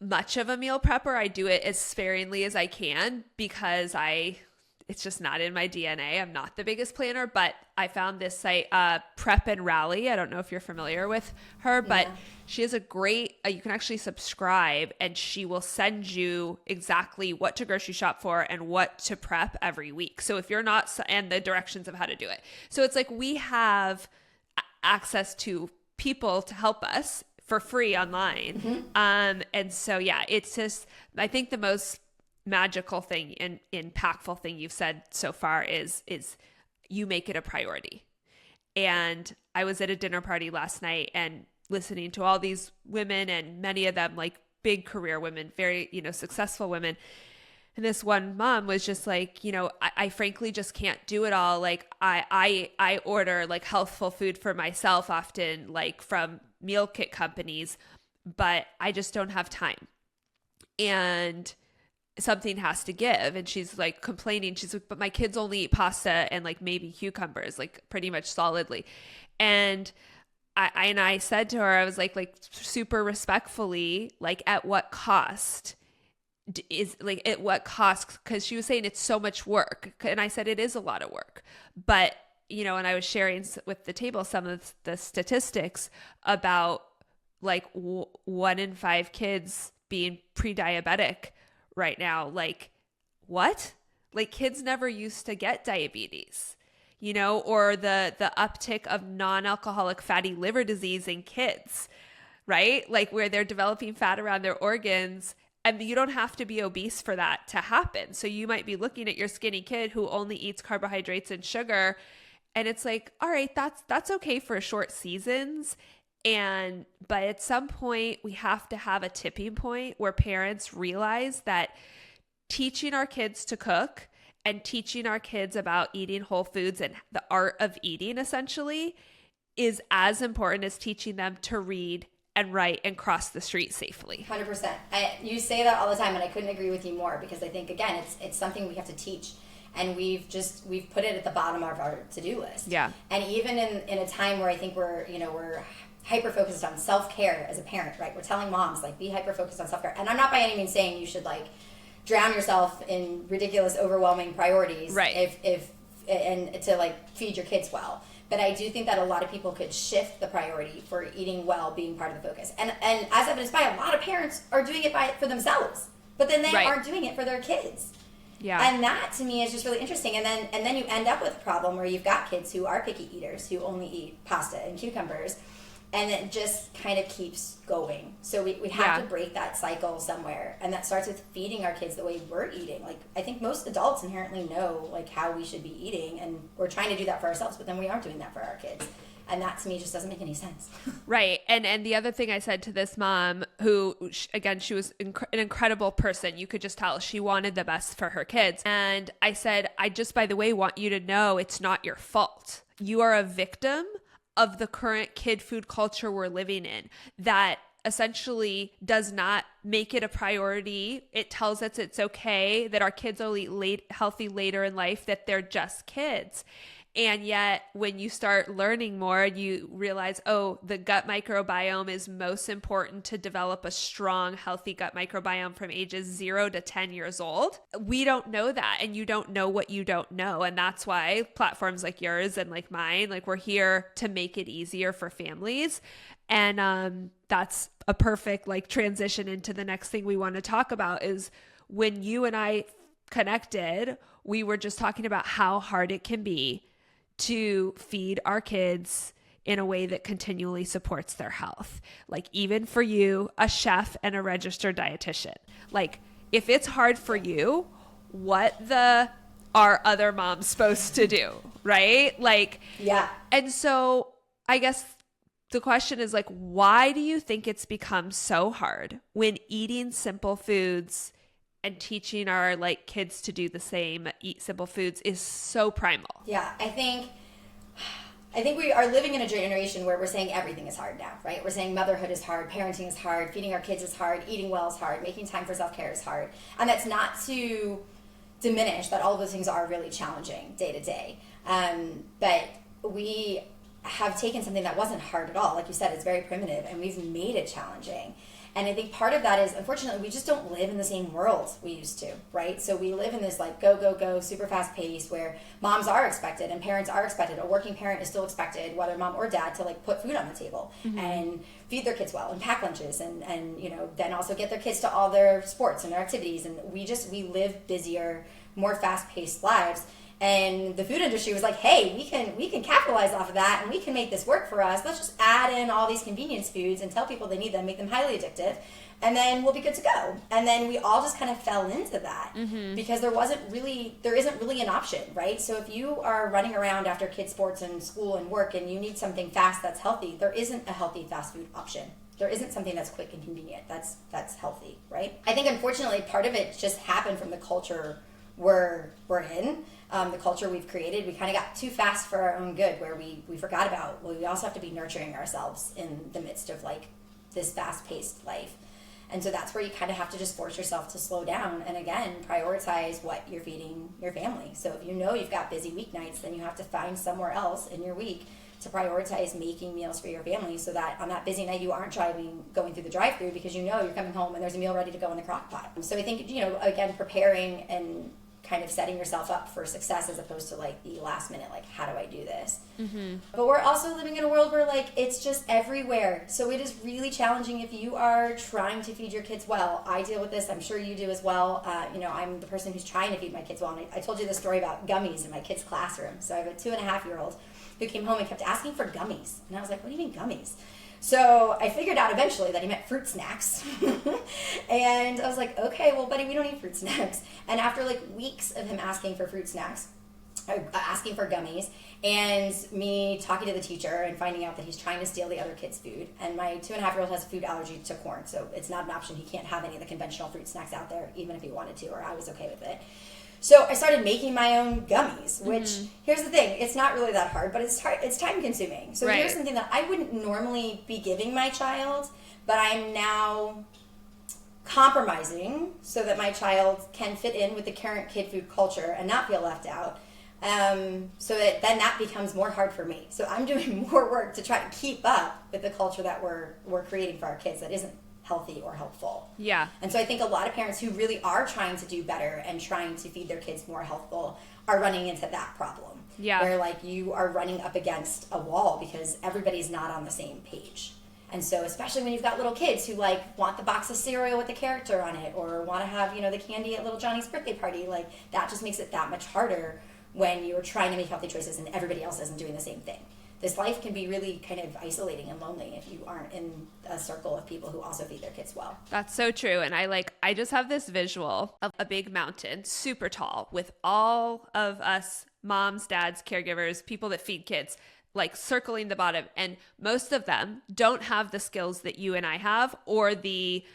much of a meal prepper. I do it as sparingly as I can because it's just not in my DNA. I'm not the biggest planner, but I found this site, Prep and Rally. I don't know if you're familiar with her, but she has a great, you can actually subscribe and she will send you exactly what to grocery shop for and what to prep every week. So if you're not, and the directions of how to do it. So it's like we have access to people to help us for free online. And so, it's just, I think the most magical thing and impactful thing you've said so far is you make it a priority. And I was at a dinner party last night and listening to all these women, and many of them like big career women, very, successful women. And this one mom was just like, I frankly just can't do it all. Like I order like healthful food for myself often, like from meal kit companies, but I just don't have time. And something has to give. And she's like complaining. She's like, but my kids only eat pasta and like maybe cucumbers, like pretty much solidly. And I said to her, I was like super respectfully, like at what cost is like at what cost? Cause she was saying it's so much work. And I said, it is a lot of work, but and I was sharing with the table some of the statistics about like 1 in 5 kids being pre-diabetic right now. Like what? Like kids never used to get diabetes, or the uptick of non-alcoholic fatty liver disease in kids, right? Like where they're developing fat around their organs, and you don't have to be obese for that to happen. So you might be looking at your skinny kid who only eats carbohydrates and sugar, and it's like, all right, that's okay for short seasons. But at some point we have to have a tipping point where parents realize that teaching our kids to cook and teaching our kids about eating whole foods and the art of eating essentially is as important as teaching them to read and write and cross the street safely. 100%. You say that all the time, and I couldn't agree with you more, because I think, again, it's something we have to teach. And we've put it at the bottom of our to-do list. Yeah. And even in a time where I think we're hyper-focused on self-care as a parent, right? We're telling moms, like, be hyper-focused on self-care. And I'm not by any means saying you should, like, drown yourself in ridiculous, overwhelming priorities. Right. And to, like, feed your kids well. But I do think that a lot of people could shift the priority for eating well being part of the focus. And as evidenced by, a lot of parents are doing it for themselves. But then they aren't doing it for their kids. Yeah. And that to me is just really interesting. And then you end up with a problem where you've got kids who are picky eaters, who only eat pasta and cucumbers, and it just kind of keeps going. So we have to break that cycle somewhere, and that starts with feeding our kids the way we're eating. Like, I think most adults inherently know like how we should be eating, and we're trying to do that for ourselves, but then we aren't doing that for our kids. And that to me just doesn't make any sense. Right. And the other thing I said to this mom, who, again, she was an incredible person. You could just tell she wanted the best for her kids. And I said, I just, by the way, want you to know it's not your fault. You are a victim of the current kid food culture we're living in that essentially does not make it a priority. It tells us it's okay that our kids will eat healthy later in life, that they're just kids. And yet when you start learning more, you realize, oh, the gut microbiome is most important to develop a strong, healthy gut microbiome from ages 0 to 10 years old. We don't know that, and you don't know what you don't know. And that's why platforms like yours and like mine, like we're here to make it easier for families. And that's a perfect like transition into the next thing we want to talk about is when you and I connected, we were just talking about how hard it can be to feed our kids in a way that continually supports their health. Like even for you, a chef and a registered dietitian, like if it's hard for you, what are other moms supposed to do? Right? Like, yeah. And so I guess the question is like, why do you think it's become so hard when eating simple foods and teaching our like kids to do the same, eat simple foods, is so primal? Yeah, I think we are living in a generation where we're saying everything is hard now, right? We're saying motherhood is hard, parenting is hard, feeding our kids is hard, eating well is hard, making time for self-care is hard. And that's not to diminish that all of those things are really challenging day to day. But we have taken something that wasn't hard at all. Like you said, it's very primitive, and we've made it challenging. And I think part of that is, unfortunately, we just don't live in the same world we used to, right? So we live in this like go, go, go, super fast pace where moms are expected and parents are expected. A working parent is still expected, whether mom or dad, to like put food on the table and feed their kids well and pack lunches and you know, then also get their kids to all their sports and their activities. And we live busier, more fast paced lives. And the food industry was like, hey, we can capitalize off of that and we can make this work for us. Let's just add in all these convenience foods and tell people they need them, make them highly addictive, and then we'll be good to go. And then we all just kind of fell into that because there isn't really an option, right? So if you are running around after kids' sports and school and work and you need something fast that's healthy, there isn't a healthy fast food option. There isn't something that's quick and convenient that's healthy, right? I think unfortunately part of it just happened from the culture we're in, the culture we've created. We kind of got too fast for our own good, where we forgot about, well, we also have to be nurturing ourselves in the midst of like this fast-paced life. And so that's where you kind of have to just force yourself to slow down and again prioritize what you're feeding your family. So if you know you've got busy weeknights, then you have to find somewhere else in your week to prioritize making meals for your family, so that on that busy night you aren't going through the drive-thru because you know you're coming home and there's a meal ready to go in the crock pot. So I think, you know, again, preparing and kind of setting yourself up for success as opposed to like the last minute, like, how do I do this? But we're also living in a world where like it's just everywhere. So it is really challenging if you are trying to feed your kids well. I deal with this. I'm sure you do as well. You know, I'm the person who's trying to feed my kids well. And I told you the story about gummies in my kids' classroom. So I have a 2.5-year-old who came home and kept asking for gummies. And I was like, what do you mean gummies? So I figured out eventually that he meant fruit snacks. And I was like, okay, well, buddy, we don't eat fruit snacks. And after like weeks of him asking for fruit snacks, asking for gummies, and me talking to the teacher and finding out that he's trying to steal the other kids' food. And my 2.5-year-old has a food allergy to corn, so it's not an option. He can't have any of the conventional fruit snacks out there, even if he wanted to, or I was okay with it. So I started making my own gummies, which, here's the thing, it's not really that hard, but it's time consuming. So here's something that I wouldn't normally be giving my child, but I'm now compromising so that my child can fit in with the current kid food culture and not feel left out. So that then that becomes more hard for me. So I'm doing more work to try to keep up with the culture that we're creating for our kids that isn't healthy or helpful. Yeah. And so I think a lot of parents who really are trying to do better and trying to feed their kids more healthful are running into that problem. Yeah. Where like you are running up against a wall because everybody's not on the same page. And so especially when you've got little kids who like want the box of cereal with the character on it or want to have, you know, the candy at little Johnny's birthday party, like that just makes it that much harder when you're trying to make healthy choices and everybody else isn't doing the same thing. This life can be really kind of isolating and lonely if you aren't in a circle of people who also feed their kids well. That's so true. And I just have this visual of a big mountain, super tall, with all of us moms, dads, caregivers, people that feed kids, like circling the bottom. And most of them don't have the skills that you and I have or the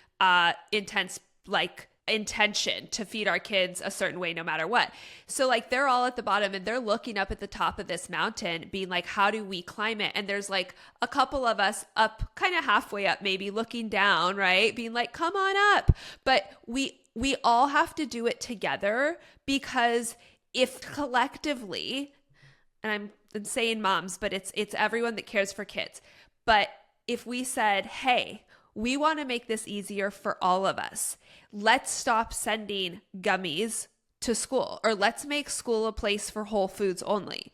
intention to feed our kids a certain way no matter what. So like they're all at the bottom and they're looking up at the top of this mountain being like, how do we climb it? And there's like a couple of us up, kind of halfway up, maybe looking down, right? Being like, come on up. But we all have to do it together, because if collectively and I'm saying moms, but it's everyone that cares for kids. But if we said, hey, we want to make this easier for all of us, let's stop sending gummies to school, or let's make school a place for whole foods only.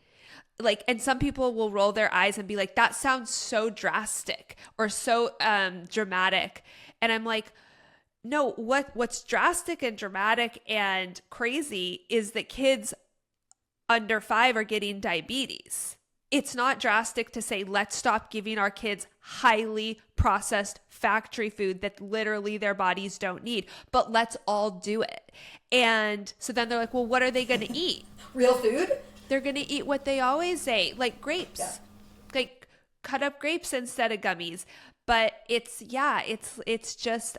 Like, and some people will roll their eyes and be like, that sounds so drastic or so dramatic. And I'm like, no, what's drastic and dramatic and crazy is that kids under 5 are getting diabetes. It's not drastic to say, let's stop giving our kids highly processed factory food that literally their bodies don't need, but let's all do it. And so then they're like, well, what are they going to eat? Real food? They're going to eat what they always ate, like grapes, like cut up grapes instead of gummies. But it's just,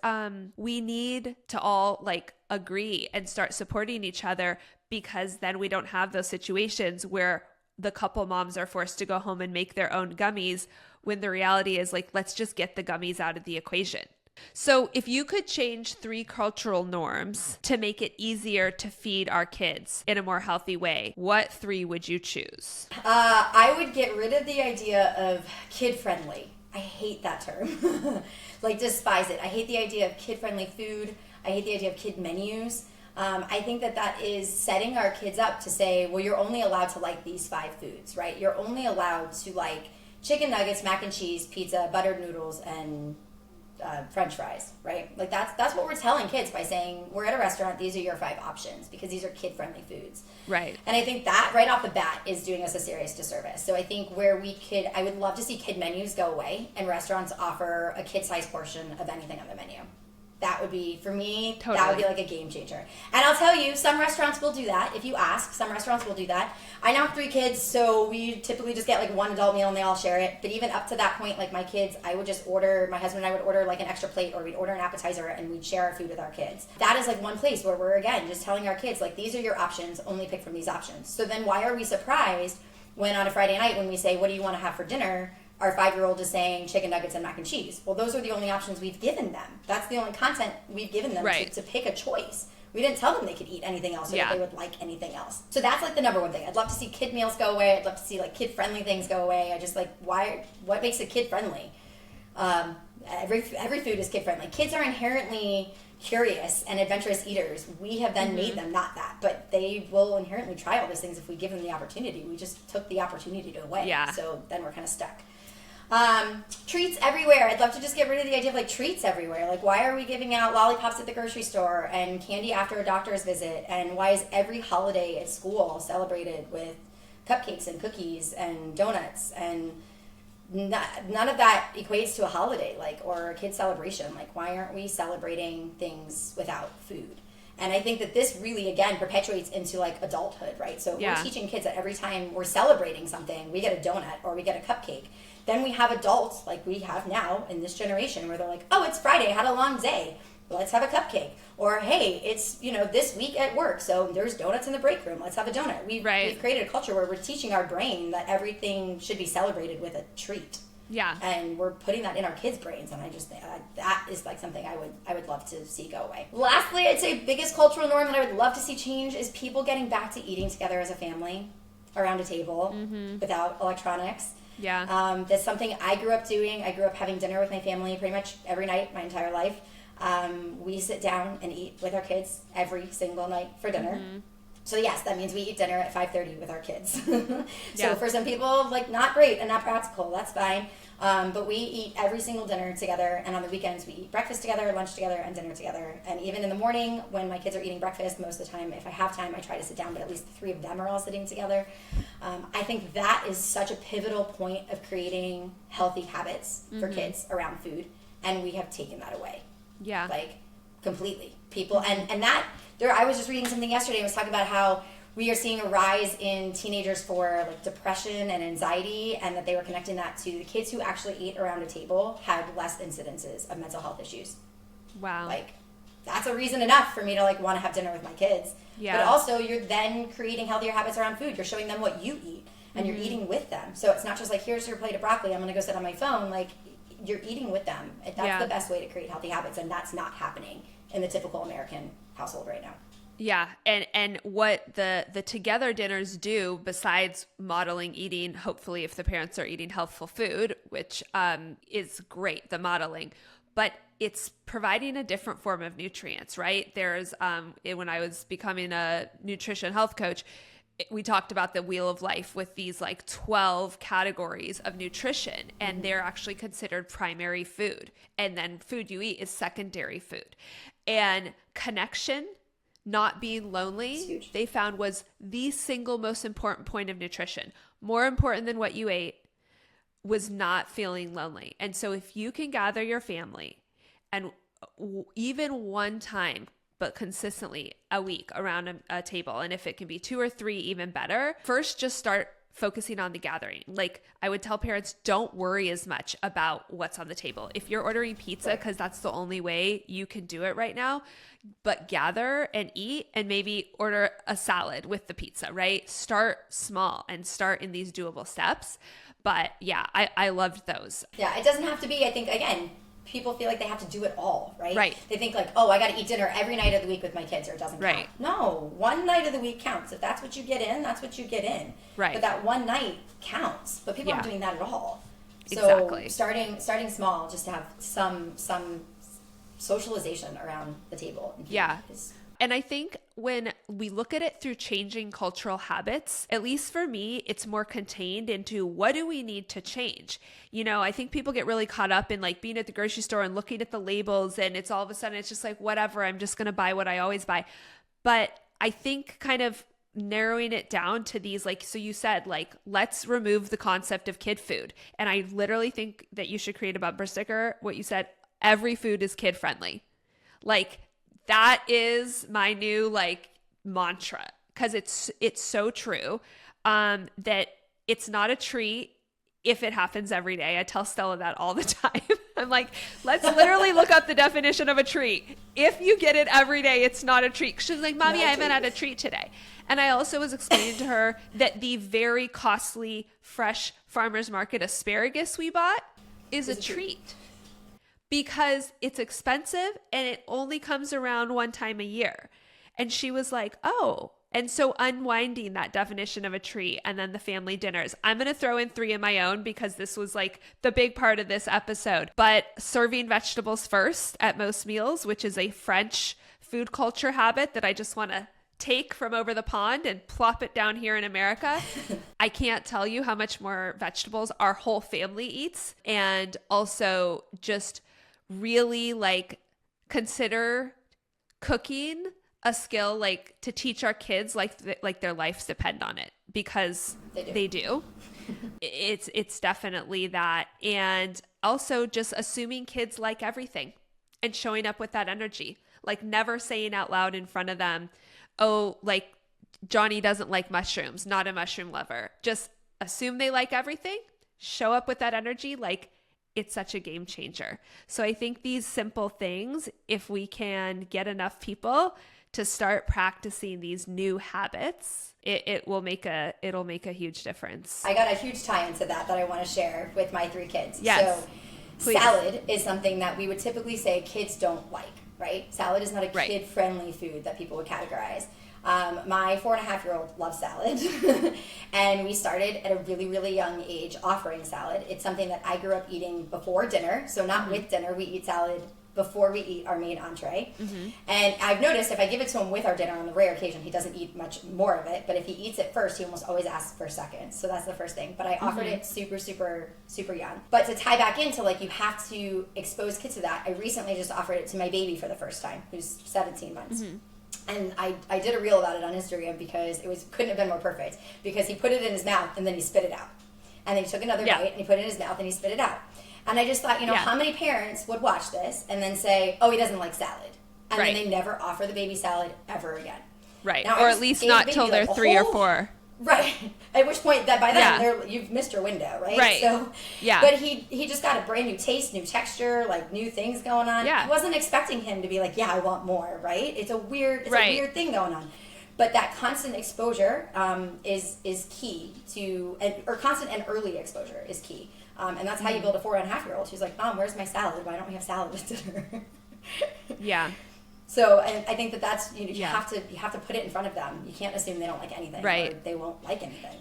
we need to all like agree and start supporting each other, because then we don't have those situations where the couple moms are forced to go home and make their own gummies, when the reality is like, let's just get the gummies out of the equation. So if you could change 3 cultural norms to make it easier to feed our kids in a more healthy way, what 3 would you choose? I would get rid of the idea of kid-friendly. I hate that term. Like, despise it. I hate the idea of kid-friendly food. I hate the idea of kid menus. I think that is setting our kids up to say, well, you're only allowed to like these 5 foods, right? You're only allowed to like chicken nuggets, mac and cheese, pizza, buttered noodles, and French fries, right? Like that's what we're telling kids by saying, we're at a restaurant, these are your 5 options, because these are kid-friendly foods. Right. And I think that right off the bat is doing us a serious disservice. So I think I would love to see kid menus go away and restaurants offer a kid-sized portion of anything on the menu. That would be, for me, totally. That would be like a game changer. And I'll tell you, some restaurants will do that. If you ask, some restaurants will do that. I now have 3 kids, so we typically just get like 1 adult meal and they all share it. But even up to that point, like my kids, my husband and I would order like an extra plate, or we'd order an appetizer and we'd share our food with our kids. That is like one place where we're, again, just telling our kids, like, these are your options, only pick from these options. So then why are we surprised when on a Friday night when we say, what do you want to have for dinner? Our 5-year-old is saying chicken nuggets and mac and cheese. Well, those are the only options we've given them. That's the only content we've given them, right, to pick a choice. We didn't tell them they could eat anything else, or that they would like anything else. So that's like the number one thing. I'd love to see kid meals go away. I'd love to see like kid-friendly things go away. I just like, what makes it kid-friendly? Every food is kid-friendly. Kids are inherently curious and adventurous eaters. We have then made them not that, but they will inherently try all these things if we give them the opportunity. We just took the opportunity away. Yeah. So then we're kind of stuck. Treats everywhere. I'd love to just get rid of the idea of like treats everywhere. Like, why are we giving out lollipops at the grocery store and candy after a doctor's visit? And why is every holiday at school celebrated with cupcakes and cookies and donuts? And none of that equates to a holiday, like, or a kid celebration. Like, why aren't we celebrating things without food? And I think that this really, again, perpetuates into like adulthood, right? So we're teaching kids that every time we're celebrating something, we get a donut or we get a cupcake. Then we have adults like we have now in this generation where they're like, oh, it's Friday, I had a long day. Let's have a cupcake. Or, hey, it's, this week at work, so there's donuts in the break room. Let's have a donut. We've created a culture where we're teaching our brain that everything should be celebrated with a treat. Yeah. And we're putting that in our kids' brains, and I just think that is like something I would love to see go away. Lastly, I'd say biggest cultural norm that I would love to see change is people getting back to eating together as a family around a table without electronics. Yeah. That's something I grew up doing. I grew up having dinner with my family pretty much every night my entire life. We sit down and eat with our kids every single night for dinner. So yes, that means we eat dinner at 5:30 with our kids. So for some people, like, not great and not practical, that's fine. But we eat every single dinner together, and on the weekends we eat breakfast together, lunch together, and dinner together. And even in the morning when my kids are eating breakfast, most of the time, if I have time, I try to sit down, but at least the 3 of them are all sitting together. I think that is such a pivotal point of creating healthy habits for kids around food, and we have taken that away. Yeah. Like, completely. People, and that, I was just reading something yesterday, and was talking about how we are seeing a rise in teenagers for like depression and anxiety, and that they were connecting that to the kids who actually ate around a table had less incidences of mental health issues. Wow. Like, that's a reason enough for me to like want to have dinner with my kids. Yeah. But also, you're then creating healthier habits around food. You're showing them what you eat, and you're eating with them. So it's not just like, here's your plate of broccoli, I'm going to go sit on my phone. Like, you're eating with them. That's the best way to create healthy habits, and that's not happening in the typical American household right now. Yeah. And what the together dinners do, besides modeling eating, hopefully if the parents are eating healthful food, which is great, the modeling, but it's providing a different form of nutrients, right? There's, when I was becoming a nutrition health coach, we talked about the wheel of life with these like 12 categories of nutrition, and they're actually considered primary food. And then food you eat is secondary food. And connection, not being lonely, they found was the single most important point of nutrition. More important than what you ate was not feeling lonely. And so if you can gather your family and even one time, but consistently a week around a table, and if it can be 2 or 3, even better, first just start focusing on the gathering. Like I would tell parents, don't worry as much about what's on the table. If you're ordering pizza because that's the only way you can do it right now, but gather and eat and maybe order a salad with the pizza, right? Start small and start in these doable steps. But yeah, I loved those. Yeah, it doesn't have to be, I think, again, people feel like they have to do it all, right? Right. They think like, oh, I got to eat dinner every night of the week with my kids or it doesn't count. No, one night of the week counts. If that's what you get in, that's what you get in. Right. But that one night counts. But people aren't doing that at all. So exactly. starting small, just to have some socialization around the table. Yeah. And I think when we look at it through changing cultural habits, at least for me, it's more contained into what do we need to change? You know, I think people get really caught up in like being at the grocery store and looking at the labels, and it's all of a sudden, it's just like, whatever, I'm just going to buy what I always buy. But I think kind of narrowing it down to these, like, so you said, like, let's remove the concept of kid food. And I literally think that you should create a bumper sticker. What you said, every food is kid friendly. Like, that is my new like mantra, because it's so true that it's not a treat if it happens every day. I tell Stella that all the time. I'm like, let's literally look up the definition of a treat. If you get it every day, it's not a treat. She's like, Mommy, I haven't had a treat today. And I also was explaining to her that the very costly fresh farmers market asparagus we bought is a treat. Because it's expensive and it only comes around one time a year. And she was like, oh. And so unwinding that definition of a treat and then the family dinners. I'm going to throw in 3 of my own because this was like the big part of this episode. But serving vegetables first at most meals, which is a French food culture habit that I just want to take from over the pond and plop it down here in America. I can't tell you how much more vegetables our whole family eats. And also just really like consider cooking a skill, like to teach our kids like their lives depend on it, because they do. It's definitely that. And also just assuming kids like everything and showing up with that energy, like never saying out loud in front of them, oh, like Johnny doesn't like mushrooms, not a mushroom lover. Just assume they like everything, show up with that energy, like it's such a game changer. So I think these simple things, if we can get enough people to start practicing these new habits, it'll make a huge difference. I got a huge tie into that I want to share with my 3 kids. Yes. So Please. Salad is something that we would typically say kids don't like, right? Salad is not a Right. kid-friendly food that people would categorize. My 4.5-year-old loves salad, and we started at a really, really young age offering salad. It's something that I grew up eating before dinner, so not with dinner. We eat salad before we eat our main entree. And I've noticed if I give it to him with our dinner, on the rare occasion, he doesn't eat much more of it, but if he eats it first, he almost always asks for seconds. So that's the first thing. But I offered it super, super, super young. But to tie back into, like, you have to expose kids to that, I recently just offered it to my baby for the first time, who's 17 months. And I did a reel about it on Instagram because couldn't have been more perfect, because he put it in his mouth and then he spit it out. And then he took another bite and he put it in his mouth and he spit it out. And I just thought, how many parents would watch this and then say, oh, he doesn't like salad. And then they never offer the baby salad ever again. Right. Now, or at least not till they're 3 or 4. Right. At which point, that by then, you've missed your window, right? Right. So, yeah. But he just got a brand new taste, new texture, like new things going on. Yeah. I wasn't expecting him to be like, yeah, I want more, right? It's a weird thing going on. But that constant exposure is key to, or constant and early exposure is key. And that's how you build a 4.5-year-old. She's like, Mom, where's my salad? Why don't we have salad with dinner? Yeah. So I think that's, you have to put it in front of them. You can't assume they don't like anything, right? Or they won't like anything.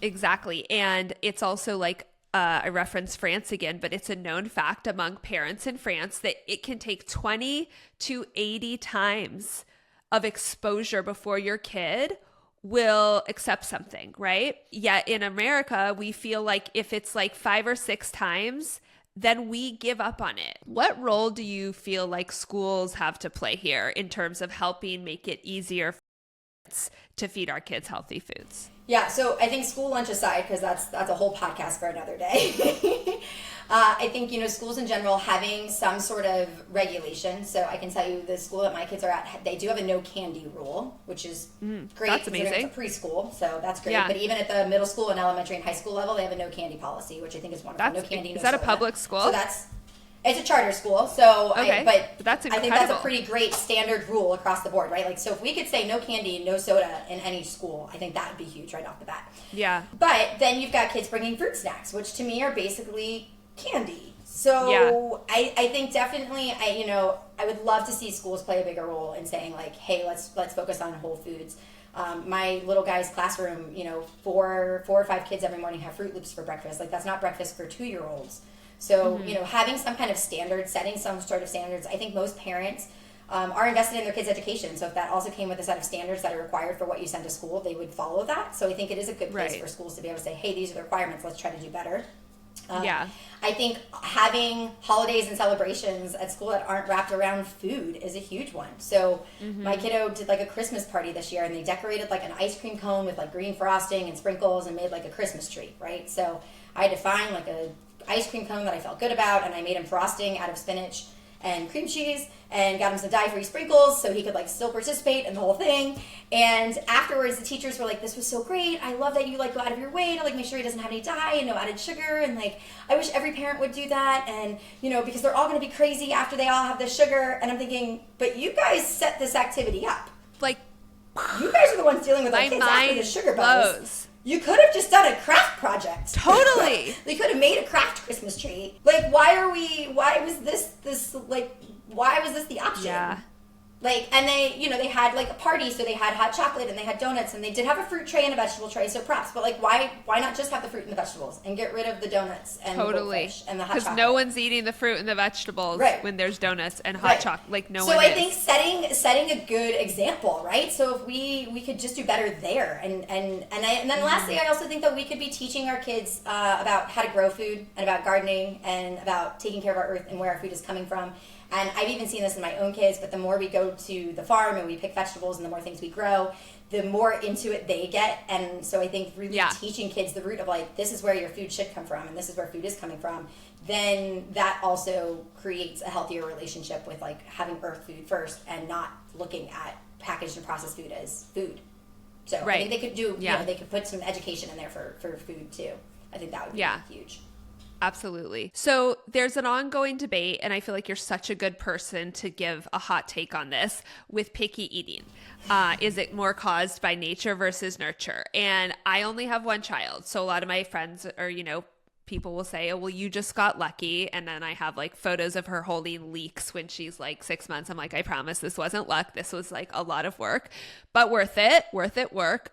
Exactly. And it's also like, I reference France again, but it's a known fact among parents in France that it can take 20 to 80 times of exposure before your kid will accept something, right? Yet in America, we feel like if it's like 5 or 6 times, then we give up on it. What role do you feel like schools have to play here in terms of helping make it easier for us to feed our kids healthy foods? Yeah, so I think school lunch aside, because that's a whole podcast for another day. I think, schools in general having some sort of regulation. So I can tell you the school that my kids are at, they do have a no candy rule, which is great. That's amazing. It's a preschool, so that's great. Yeah. But even at the middle school and elementary and high school level, they have a no candy policy, which I think is wonderful. No candy, no Is that soda. a public school? So it's a charter school, so okay. but that's incredible. I think that's a pretty great standard rule across the board, right? Like, so if we could say no candy, no soda in any school, I think that would be huge right off the bat. Yeah. But then you've got kids bringing fruit snacks, which to me are basically candy. So yeah. I think definitely, I would love to see schools play a bigger role in saying like, hey, let's focus on whole foods. My little guy's classroom, 4 or 5 kids every morning have Fruit Loops for breakfast. Like, that's not breakfast for 2-year-olds. So, having some kind of standard, setting some sort of standards, I think most parents are invested in their kids' education. So if that also came with a set of standards that are required for what you send to school, they would follow that. So I think it is a good place for schools to be able to say, hey, these are the requirements, let's try to do better. I think having holidays and celebrations at school that aren't wrapped around food is a huge one. So my kiddo did like a Christmas party this year, and they decorated like an ice cream cone with like green frosting and sprinkles and made like a Christmas tree, right? So I had to find like a ice cream cone that I felt good about, and I made him frosting out of spinach and cream cheese and got him some dye-free sprinkles so he could like still participate in the whole thing. And afterwards the teachers were like, this was so great, I love that you like go out of your way to like make sure he doesn't have any dye and no added sugar, and like I wish every parent would do that, and because they're all going to be crazy after they all have the sugar. And I'm thinking, but you guys set this activity up, like you guys are the ones dealing with our kids after the sugar buzz. You could have just done a craft project. Totally. They could have made a craft Christmas tree. Like, why was this the option? Yeah. Like, and they had like a party, so they had hot chocolate and they had donuts, and they did have a fruit tray and a vegetable tray, so props. But like, why not just have the fruit and the vegetables and get rid of the donuts and the goldfish and the hot chocolate? Because no one's eating the fruit and the vegetables when there's donuts and hot chocolate. Like, no one is. So I think setting a good example, right? So if we could just do better there, and then lastly, I also think that we could be teaching our kids about how to grow food and about gardening and about taking care of our earth and where our food is coming from. And I've even seen this in my own kids, but the more we go to the farm and we pick vegetables and the more things we grow, the more into it they get. And so I think really teaching kids the root of like, this is where your food should come from and this is where food is coming from, then that also creates a healthier relationship with like having earth food first and not looking at packaged and processed food as food. So I think they could do, they could put some education in there for food too. I think that would be huge. Absolutely. So there's an ongoing debate, and I feel like you're such a good person to give a hot take on this, with picky eating. Is it more caused by nature versus nurture? And I only have one child, so a lot of my friends or, people will say, oh, well, you just got lucky. And then I have like photos of her holding leeks when she's like 6 months. I'm like, I promise this wasn't luck. This was like a lot of work, but worth it work.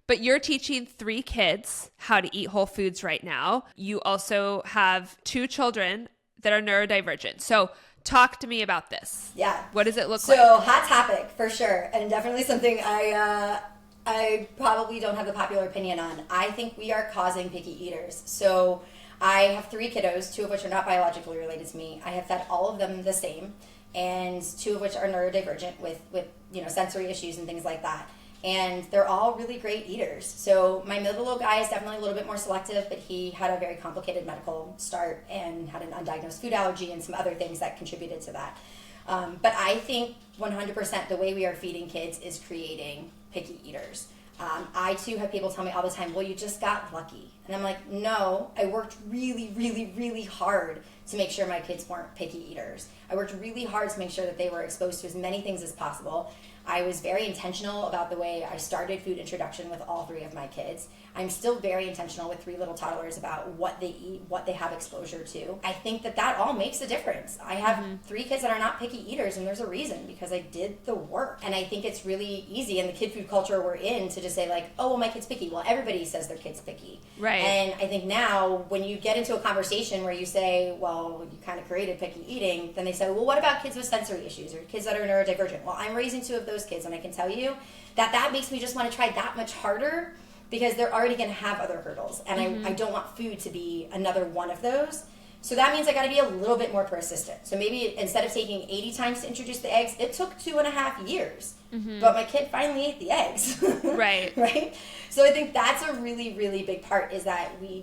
But you're teaching 3 kids how to eat whole foods right now. You also have 2 children that are neurodivergent. So talk to me about this. Yeah. What does it look like? So hot topic for sure. And definitely something I probably don't have the popular opinion on. I think we are causing picky eaters. So I have 3 kiddos, 2 of which are not biologically related to me. I have fed all of them the same, and 2 of which are neurodivergent with sensory issues and things like that. And they're all really great eaters. So my middle guy is definitely a little bit more selective, but he had a very complicated medical start and had an undiagnosed food allergy and some other things that contributed to that. But I think 100% the way we are feeding kids is creating picky eaters. I too have people tell me all the time, well, you just got lucky. And I'm like, no, I worked really, really, really hard to make sure my kids weren't picky eaters. I worked really hard to make sure that they were exposed to as many things as possible. I was very intentional about the way I started food introduction with all 3 of my kids. I'm still very intentional with 3 little toddlers about what they eat, what they have exposure to. I think that all makes a difference. I have 3 kids that are not picky eaters, and there's a reason, because I did the work. And I think it's really easy in the kid food culture we're in to just say like, oh, well, my kid's picky. Well, everybody says their kid's picky. Right. And I think now when you get into a conversation where you say, well, you kind of created picky eating, then they say, well, what about kids with sensory issues or kids that are neurodivergent? Well, I'm raising 2 of those kids, and I can tell you that makes me just want to try that much harder, because they're already going to have other hurdles, and I don't want food to be another one of those. So that means I got to be a little bit more persistent. So maybe instead of taking 80 times to introduce the eggs, it took 2.5 years. But my kid finally ate the eggs. Right. Right? So I think that's a really, really big part, is that we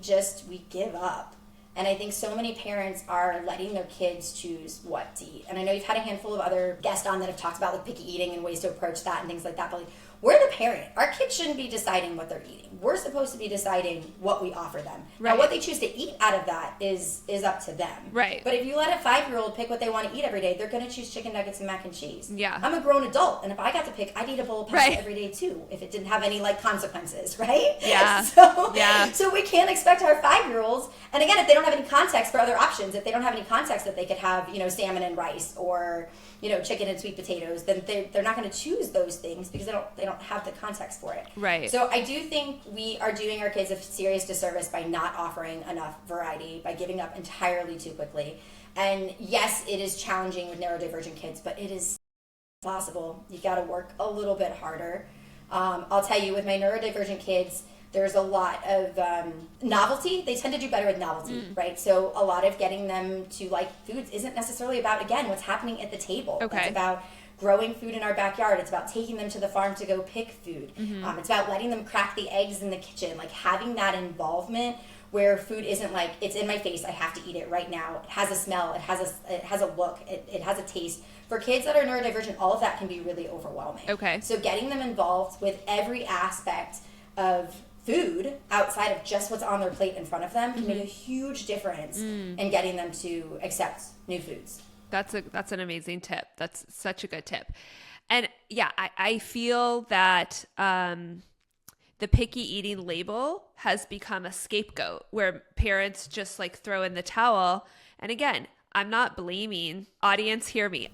give up. And I think so many parents are letting their kids choose what to eat. And I know you've had a handful of other guests on that have talked about like picky eating and ways to approach that and things like that. But like, we're the parent. Our kids shouldn't be deciding what they're eating. We're supposed to be deciding what we offer them. Right. Now, what they choose to eat out of that is up to them. Right. But if you let a 5-year-old pick what they want to eat every day, they're going to choose chicken nuggets and mac and cheese. Yeah. I'm a grown adult, and if I got to pick, I'd eat a bowl of pasta every day too, if it didn't have any like consequences, right? Yeah. So we can't expect our 5-year-olds, and again, if they don't have any context for other options, if they don't have any context that they could have, salmon and rice, or chicken and sweet potatoes, then they're not going to choose those things because they don't have the context for it. Right. So I do think we are doing our kids a serious disservice by not offering enough variety, by giving up entirely too quickly. And yes, it is challenging with neurodivergent kids, but it is possible. You got to work a little bit harder. I'll tell you, with my neurodivergent kids, there's a lot of novelty. They tend to do better with novelty, right? So a lot of getting them to like foods isn't necessarily about, again, what's happening at the table. Okay. It's about growing food in our backyard. It's about taking them to the farm to go pick food. It's about letting them crack the eggs in the kitchen, like having that involvement where food isn't like, it's in my face, I have to eat it right now. It has a smell, it has a look, it has a taste. For kids that are neurodivergent, all of that can be really overwhelming. Okay. So getting them involved with every aspect of food outside of just what's on their plate in front of them can make a huge difference in getting them to accept new foods. That's an amazing tip. That's such a good tip. And yeah, I feel that the picky eating label has become a scapegoat where parents just like throw in the towel. And again, I'm not blaming. Audience, hear me.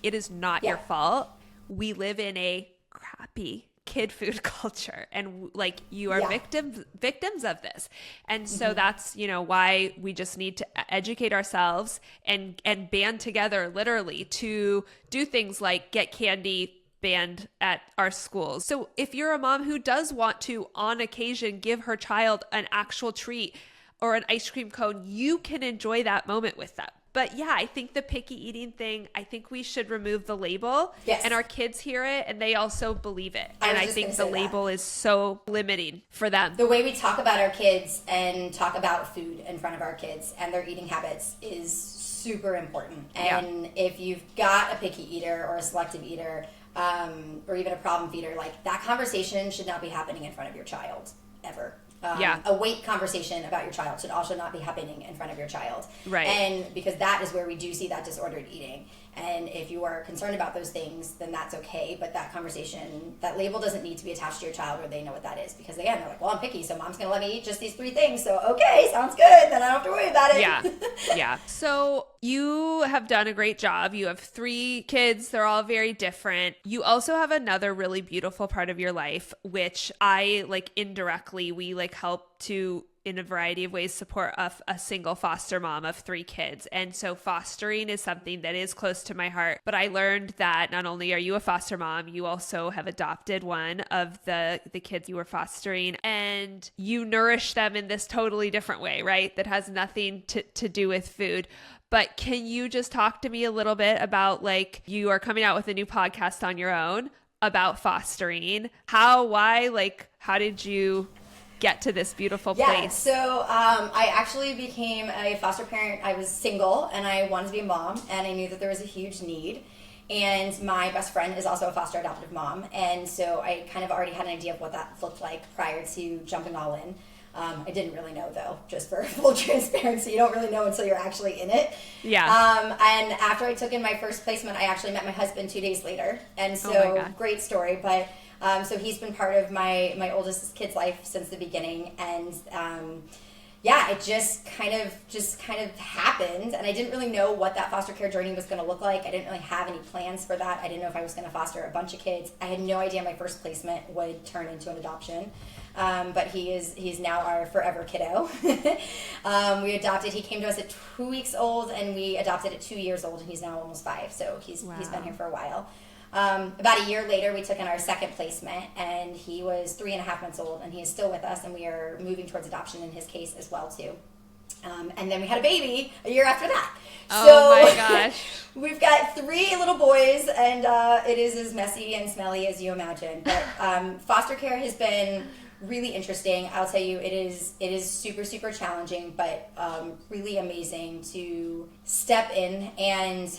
It is not your fault. We live in a crappy kid food culture, and like you are victims of this. And so that's, why we just need to educate ourselves and band together literally to do things like get candy banned at our schools. So if you're a mom who does want to, on occasion, give her child an actual treat or an ice cream cone, you can enjoy that moment with them. But yeah, I think the picky eating thing, I think we should remove the label. Yes. And our kids hear it and they also believe it. And I think the label is so limiting for them. The way we talk about our kids and talk about food in front of our kids and their eating habits is super important. And if you've got a picky eater or a selective eater, or even a problem feeder, like that conversation should not be happening in front of your child ever. A weight conversation about your child should also not be happening in front of your child. Right. And because that is where we do see that disordered eating. And if you are concerned about those things, then that's okay. But that conversation, that label doesn't need to be attached to your child where they know what that is. Because again, they're like, well, I'm picky, so mom's going to let me eat just these 3 things. So, okay, sounds good. Then I don't have to worry about it. Yeah. Yeah. So you have done a great job. You have 3 kids. They're all very different. You also have another really beautiful part of your life, which I indirectly, we help to, in a variety of ways, support a single foster mom of 3 kids. And so fostering is something that is close to my heart. But I learned that not only are you a foster mom, you also have adopted one of the kids you were fostering, and you nourish them in this totally different way, right? That has nothing to do with food. But can you just talk to me a little bit about, you are coming out with a new podcast on your own about fostering. How did you get to this beautiful place? Yeah, so I actually became a foster parent. I was single and I wanted to be a mom, and I knew that there was a huge need. And my best friend is also a foster adoptive mom, and so I kind of already had an idea of what that looked like prior to jumping all in. I didn't really know, though, just for full transparency. You don't really know until you're actually in it. Yeah. And after I took in my first placement, I actually met my husband 2 days later. And so, Oh my God. great story. But so he's been part of my oldest kid's life since the beginning. And yeah, it just kind of happened, and I didn't really know what that foster care journey was going to look like. I didn't really have any plans for that. I didn't know if I was going to foster a bunch of kids. I had no idea my first placement would turn into an adoption. But he's now our forever kiddo. We adopted. He came to us at 2 weeks old, and we adopted at 2 years old, and he's now almost 5. So he's been here for a while. About a year later, we took in our second placement, and he was 3.5 months old, and he is still with us, and we are moving towards adoption in his case as well, too. And then we had a baby a year after that. Oh my gosh. We've got 3 little boys, and it is as messy and smelly as you imagine. But foster care has been really interesting. I'll tell you, it is super, super challenging, but really amazing to step in and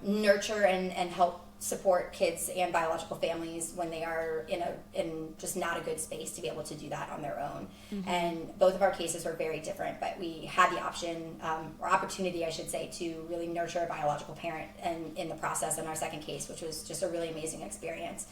nurture and help support kids and biological families when they are in just not a good space to be able to do that on their own. Mm-hmm. And both of our cases were very different, but we had the option or opportunity, I should say, to really nurture a biological parent and in the process in our second case, which was just a really amazing experience.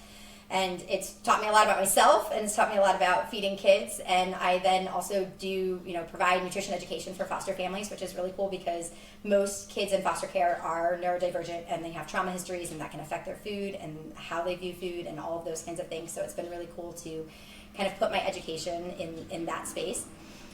And it's taught me a lot about myself, and it's taught me a lot about feeding kids. And I then also do, provide nutrition education for foster families, which is really cool because most kids in foster care are neurodivergent and they have trauma histories, and that can affect their food and how they view food and all of those kinds of things. So it's been really cool to kind of put my education in that space.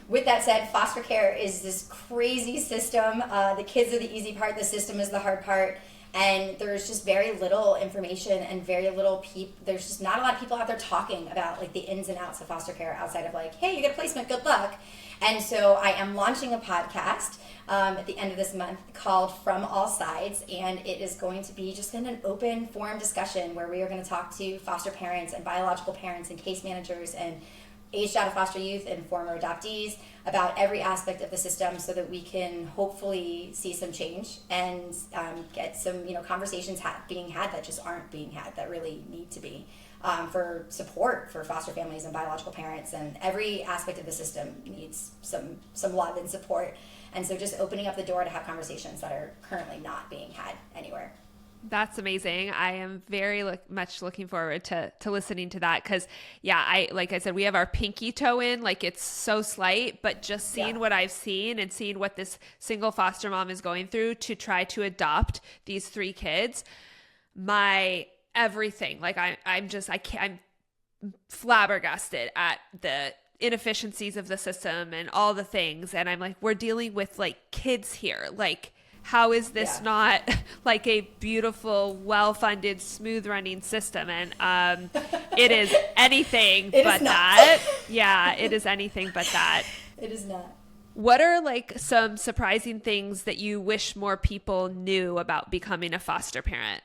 With that said, foster care is this crazy system. The kids are the easy part. The system is the hard part. And there's just very little information and very little there's just not a lot of people out there talking about like the ins and outs of foster care outside of like, hey, you get a placement, good luck. And so I am launching a podcast at the end of this month called From All Sides, and it is going to be just in an open forum discussion where we are going to talk to foster parents and biological parents and case managers and aged out of foster youth and former adoptees about every aspect of the system so that we can hopefully see some change and get some conversations being had that just aren't being had that really need to be for support for foster families and biological parents. And every aspect of the system needs some love and support. And so just opening up the door to have conversations that are currently not being had anywhere. That's amazing. I am very much looking forward to listening to that because, yeah, like I said, we have our pinky toe in, like it's so slight, but just seeing what I've seen and seeing what this single foster mom is going through to try to adopt these 3 kids, my everything, like I'm flabbergasted at the inefficiencies of the system and all the things. And I'm like, we're dealing with like kids here, like, how is this not like a beautiful, well-funded, smooth-running system? And it is anything but that. Yeah, it is anything but that. It is not. What are like some surprising things that you wish more people knew about becoming a foster parent?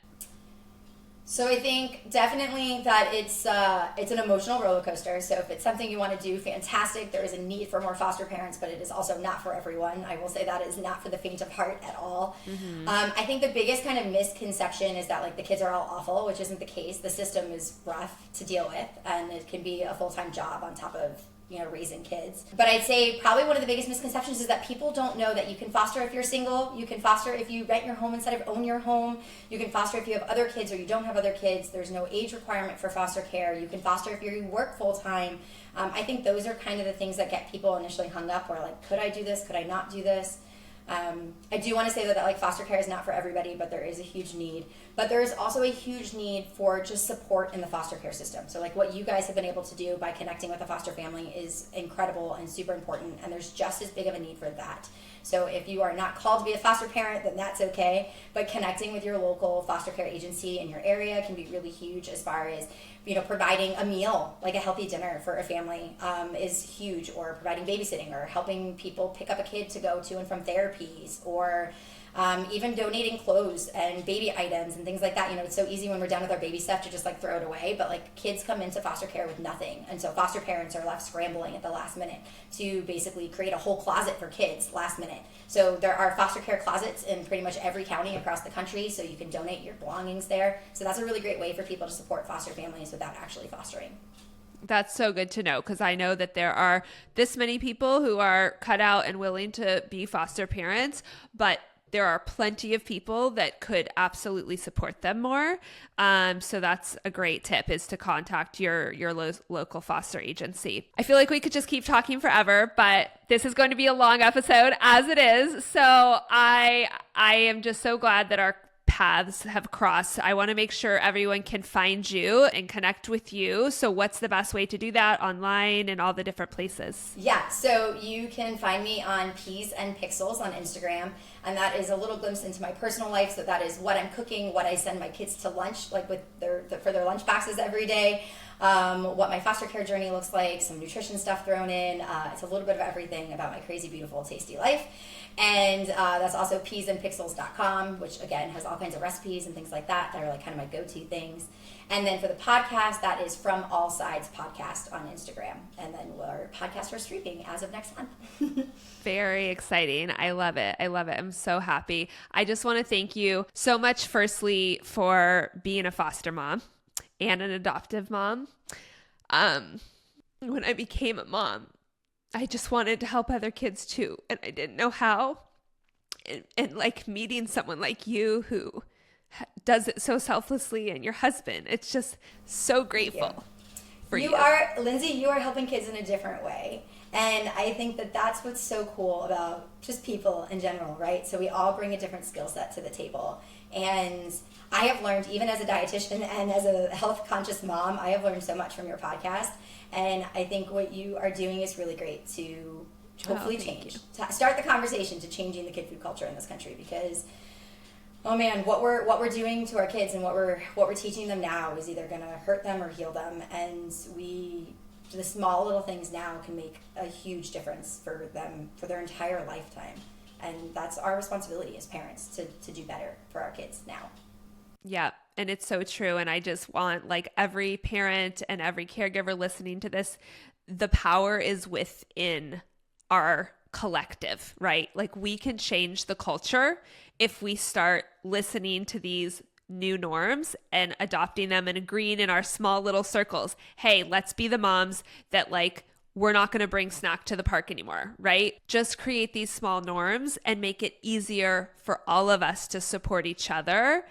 So I think definitely that it's an emotional roller coaster. So if it's something you want to do, fantastic. There is a need for more foster parents, but it is also not for everyone. I will say that is not for the faint of heart at all. Mm-hmm. I think the biggest kind of misconception is that like the kids are all awful, which isn't the case. The system is rough to deal with, and it can be a full-time job on top of raising kids. But I'd say probably one of the biggest misconceptions is that people don't know that you can foster if you're single, you can foster if you rent your home instead of own your home, you can foster if you have other kids or you don't have other kids, there's no age requirement for foster care, you can foster if you work full-time. I think those are kind of the things that get people initially hung up or like, could I do this, could I not do this? I do want to say that like foster care is not for everybody, but there is a huge need. But there is also a huge need for just support in the foster care system. So like what you guys have been able to do by connecting with a foster family is incredible and super important, and there's just as big of a need for that. So if you are not called to be a foster parent, then that's okay. But connecting with your local foster care agency in your area can be really huge as far as providing a meal, like a healthy dinner for a family is huge, or providing babysitting, or helping people pick up a kid to go to and from therapies, or even donating clothes and baby items and things like that. It's so easy when we're done with our baby stuff to just like throw it away, but like kids come into foster care with nothing, and so foster parents are left scrambling at the last minute to basically create a whole closet for kids last minute. So there are foster care closets in pretty much every county across the country, so you can donate your belongings there. So that's a really great way for people to support foster families without actually fostering. That's so good to know, because I know that there are this many people who are cut out and willing to be foster parents, but there are plenty of people that could absolutely support them more. So that's a great tip, is to contact your local foster agency. I feel like we could just keep talking forever, but this is going to be a long episode as it is. So I am just so glad that our paths have crossed. I want to make sure everyone can find you and connect with you. So what's the best way to do that online and all the different places? Yeah, so you can find me on Peas and Pixels on Instagram, and that is a little glimpse into my personal life. So that is what I'm cooking, what I send my kids to lunch, like with for their lunch boxes every day, what my foster care journey looks like, some nutrition stuff thrown in. It's a little bit of everything about my crazy, beautiful, tasty life. And that's also peasandpixels.com, which again has all kinds of recipes and things like that are like kind of my go-to things. And then for the podcast, that is From All Sides Podcast on Instagram. And then our podcasts are streaming as of next month. Very exciting. I love it. I love it. I'm so happy. I just want to thank you so much, firstly, for being a foster mom and an adoptive mom. When I became a mom, I just wanted to help other kids too, and I didn't know how. And like meeting someone like you who does it so selflessly, and your husband, it's just so grateful for you. Lindsay, you are helping kids in a different way. And I think that that's what's so cool about just people in general, right? So we all bring a different skill set to the table. And I have learned, even as a dietitian and as a health conscious mom, I have learned so much from your podcast. And I think what you are doing is really great to hopefully start the conversation to changing the kid food culture in this country. Because, oh man, what we're doing to our kids and what we're teaching them now is either going to hurt them or heal them. And the small little things now can make a huge difference for them for their entire lifetime. And that's our responsibility as parents to do better for our kids now. Yeah. And it's so true. And I just want, like, every parent and every caregiver listening to this, the power is within our collective, right? Like, we can change the culture if we start listening to these new norms and adopting them and agreeing in our small little circles. Hey, let's be the moms that, like, we're not going to bring snack to the park anymore, right? Just create these small norms and make it easier for all of us to support each other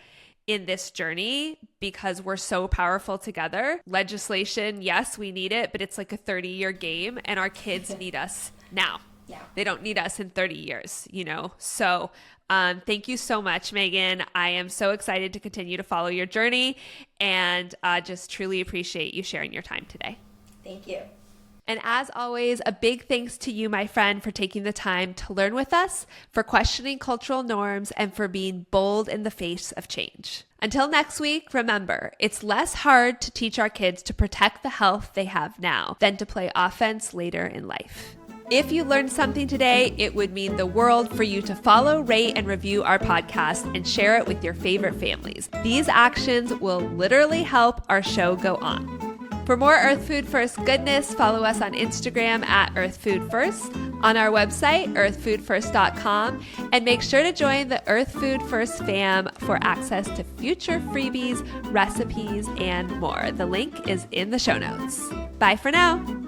in this journey, because we're so powerful together. Legislation, yes, we need it, but it's like a 30-year game, and our kids need us now. Yeah. They don't need us in 30 years, you know? So thank you so much, Megan. I am so excited to continue to follow your journey, and just truly appreciate you sharing your time today. Thank you. And as always, a big thanks to you, my friend, for taking the time to learn with us, for questioning cultural norms, and for being bold in the face of change. Until next week, remember, it's less hard to teach our kids to protect the health they have now than to play offense later in life. If you learned something today, it would mean the world for you to follow, rate, and review our podcast and share it with your favorite families. These actions will literally help our show go on. For more Earth Food First goodness, follow us on Instagram at Earth Food First, on our website, earthfoodfirst.com, and make sure to join the Earth Food First fam for access to future freebies, recipes, and more. The link is in the show notes. Bye for now.